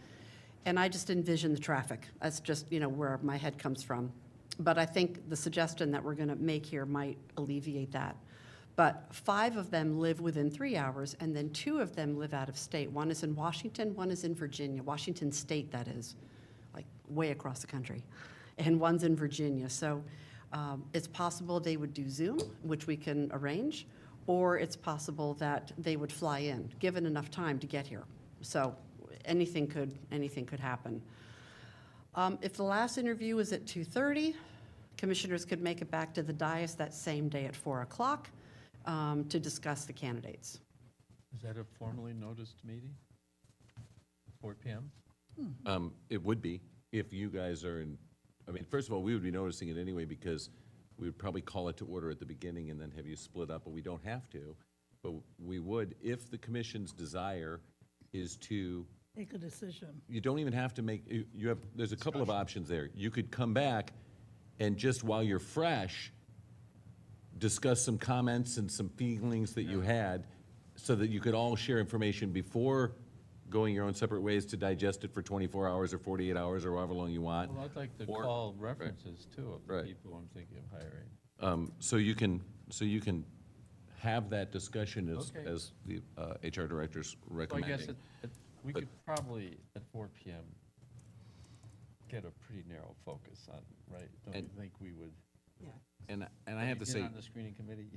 and I just envision the traffic. That's just, you know, where my head comes from. But I think the suggestion that we're going to make here might alleviate that. But 5 of them live within 3 hours, and then 2 of them live out of state. One is in Washington, one is in Virginia, Washington State, that is, like way across the country, and one's in Virginia. So it's possible they would do Zoom, which we can arrange, or it's possible that they would fly in, given enough time to get here. So anything could happen. If the last interview is at 2:30, commissioners could make it back to the dais that same day at 4 o'clock to discuss the candidates. Is that a formally noticed meeting? 4 p.m.? It would be, if you guys are in, I mean, first of all, we would be noticing it anyway, because we would probably call it to order at the beginning and then have you split up, but we don't have to. But we would, if the commission's desire is to, Make a decision. you don't even have to make, you have, there's a couple of options there. You could come back and just while you're fresh, discuss some comments and some feelings that you had, so that you could all share information before going your own separate ways to digest it for 24 hours or 48 hours or however long you want. Well, I'd like to Or- call references too of the Right. people I'm thinking of hiring. So you can have that discussion Okay. as the HR director's So I recommending. guess we But- could probably, at 4 p.m., get a pretty narrow focus on, right? Don't you And- think we would? And I have to Get say, on the screening committee?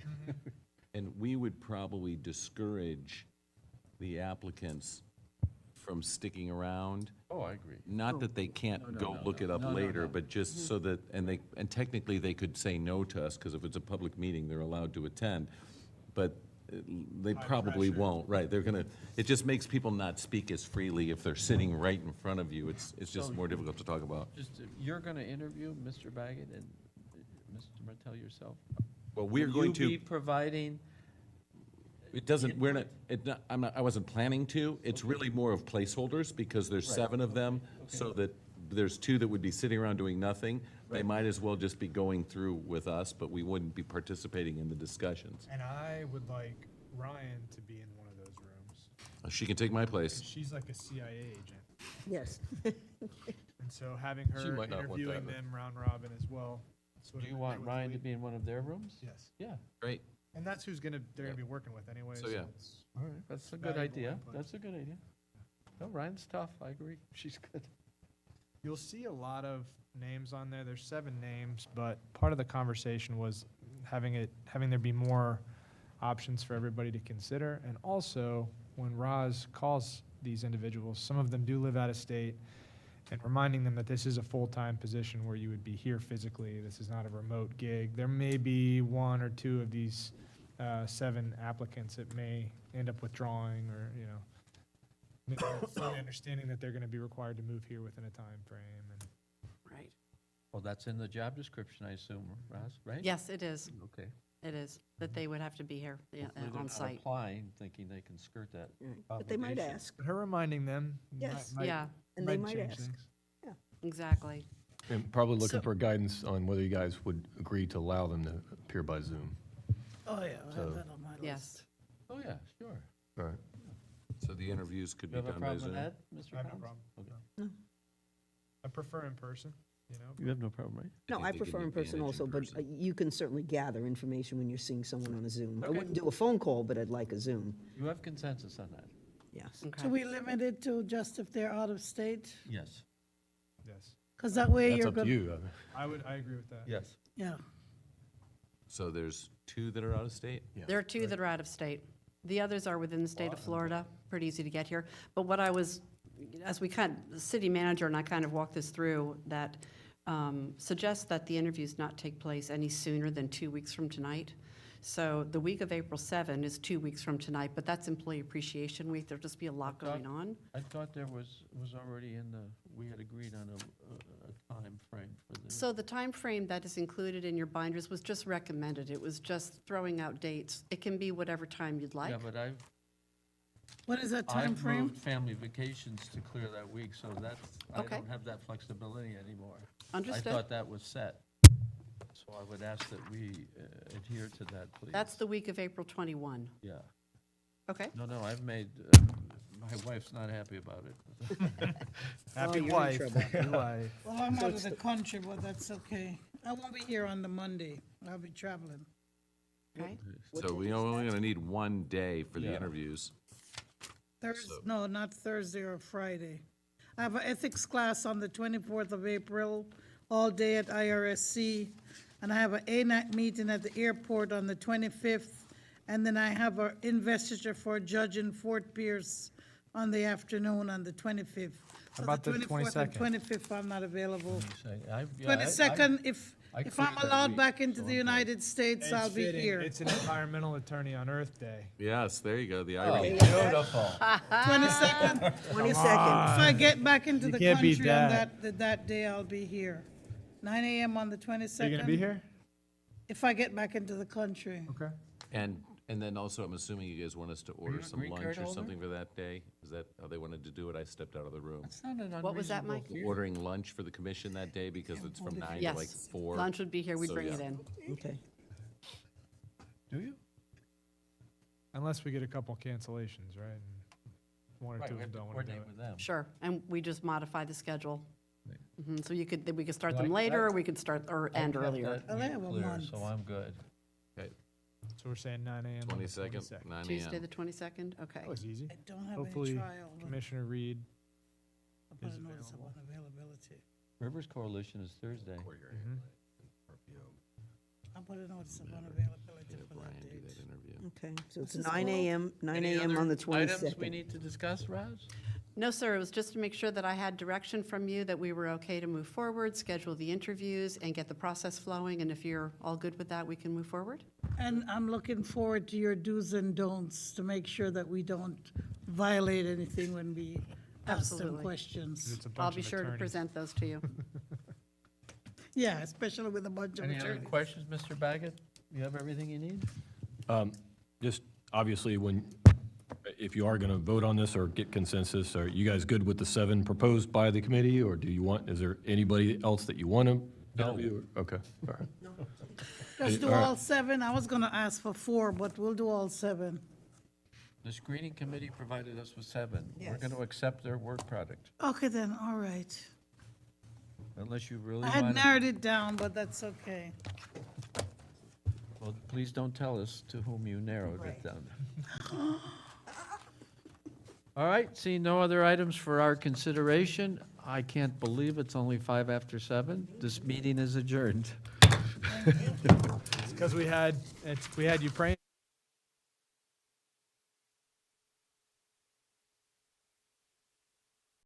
and we would probably discourage the applicants from sticking around. Oh, I agree. Not that they can't go look it up No, no, later, no. but just so that, and technically they could say no to us, because if it's a public meeting, they're allowed to attend. But they probably won't, right? They're gonna, it just makes people not speak as freely if they're sitting right in front of you. It's just So more difficult to talk about. Just, you're going to interview Mr. Baggett and Mr. Martell yourself? Well, we're Will going you be to, providing, it doesn't, we're not, I wasn't planning to. It's really more of placeholders, because there's 7 of them, so that there's 2 that would be sitting around doing nothing. They might as well just be going through with us, but we wouldn't be participating in the discussions. And I would like Ryan to be in one of those rooms. She can take my place. She's like a CIA agent. Yes. And so having She her might not want interviewing that. them round robin as well. sort Do of you met want with Ryan Lee. to be in one of their rooms? Yes. Yeah, Great. And that's who's they're gonna be working with anyway. So, yeah. it's- all right, that's a good Valuable idea. input. That's a good idea. No, Ryan's tough, I agree. She's good. You'll see a lot of names on there. There's 7 names, but part of the conversation was having there be more options for everybody to consider. And also, when Roz calls these individuals, some of them do live out of state, and reminding them that this is a full-time position where you would be here physically. This is not a remote gig. There may be 1 or 2 of these 7 applicants that may end up withdrawing, or, fully understanding that they're going to be required to move here within a time frame. And Right. Well, that's in the job description, I assume, Roz, right? Yes, it is. Okay. It is, that they would have to be here, yeah, Hopefully they're on not site. Applying, thinking they can skirt that. Right. But they might obligation. ask, But her reminding them Yes. Yeah, and they might change ask. things. exactly. And probably looking So- for guidance on whether you guys would agree to allow them to appear by Zoom. Oh, yeah, I So- have that on my list. Yes. Oh, yeah, sure. All right. So the interviews could You be have a done by problem with Zoom? that, Mr. I have no Collins? problem. Okay. No. I prefer in person, You have no problem, right? No, think I they give prefer an in person advantage in also, but person. you can certainly gather information when you're seeing someone on a Zoom. I Okay. wouldn't do a phone call, but I'd like a Zoom, You have consensus on that? yes. So Okay. we limit it to just if they're out of state? Yes. yes. Because that way That's you're up to good. you. I agree with that. Yes. Yeah. So there's 2 that are out of state? There are 2 that are out of state. The others are within the state of Florida, pretty easy to get here. But what I was, as the city manager and I kind of walked this through, that suggests that the interviews not take place any sooner than 2 weeks from tonight. So the week of April 7 is 2 weeks from tonight, but that's Employee Appreciation Week. There'll just be a lot going on. I thought there was already we had agreed on a time frame for the. So the time frame that is included in your binders was just recommended. It was just throwing out dates. It can be whatever time you'd like. Yeah, but What is that time I've frame? moved family vacations to clear that week, so I Okay. don't have that flexibility anymore. Understood. I thought that was set. So I would ask that we adhere to that, please. That's the week of April 21. Yeah. Okay? No, I've made, my wife's not happy about it. Happy you're in wife. trouble. Happy wife. Well, I'm out of the country, but that's okay. I won't be here on the Monday. I'll be traveling. Okay? So we only going to need 1 day for the Yeah. interviews. No, not Thursday or Friday. I have an ethics class on the 24th of April, all day at IRSC. And I have an ANAC meeting at the airport on the 25th. And then I have an investiture for a judge in Fort Pierce on the afternoon on the 25th. So about the 24th and 22nd? 25th, I'm not available. Yeah, 22nd, if I I'm cleared that allowed week, back into so the I'm good. United States, I'll It's be fitting. here. It's an environmental attorney on Earth Day. Yes, there you go, the Oh, irony. beautiful. 22nd, 22nd. if I get back into You the can't beat country on that. that day, I'll be here. 9 AM on the 22nd. Are you gonna be here? If I get back into the country. Okay. And then also, I'm assuming you guys want us to order a some green lunch card or holder? something for that day? Is that how they wanted to do it? I stepped out of the room. It's not an What was that, unreasonable Mike? fear. Ordering lunch for the commission that day because it's from 9 to like Yes. 4. Lunch would be here. We'd So, bring yeah. it in. Okay. Do you? Unless we get a couple cancellations, right? And 1 or Right, 2 we of have to them don't want to do coordinate it. with them. Sure. And we just modify the schedule. So we could start Like them later, that? or we could start, or I end have earlier. that I'll week have a clear, month. So I'm good. So we're saying 9 AM on the 22nd, 22nd. 9 Tuesday, AM. the 22nd? Okay. That was easy. I don't have any Hopefully, trial, but Commissioner Reed. I'll put is a notice of available. unavailability. Rivers Coalition is Thursday. Mhm. I'll put a notice of unavailability Have for Brian that do date. that interview. Okay, so it's This is 9 all- AM, 9 Any AM on the other items we 22nd. need to discuss, Roz? No, sir, it was just to make sure that I had direction from you that we were okay to move forward, schedule the interviews, and get the process flowing. And if you're all good with that, we can move forward? And I'm looking forward to your do's and don'ts to make sure that we don't violate anything when we ask them Absolutely. questions. It's a I'll bunch be of sure to attorneys. present those to you. Yeah, especially with a bunch of Any other attorneys. questions, Mr. Baggett? You have everything you need? Just obviously, if you are going to vote on this or get consensus, are you guys good with the 7 proposed by the committee? Or is there anybody else that you want to Interview, okay, all right. Let's do all right. all 7. I was gonna ask for 4, but we'll do all 7. The screening committee provided us with 7. We're going to accept their work product, Okay, then, all right. unless you really I had want to. narrowed it down, but that's okay. Well, please don't tell us to whom you narrowed it down. All right, seeing no other items for our consideration, I can't believe it's only 5 after 7. This meeting is adjourned. Because we had Ukraine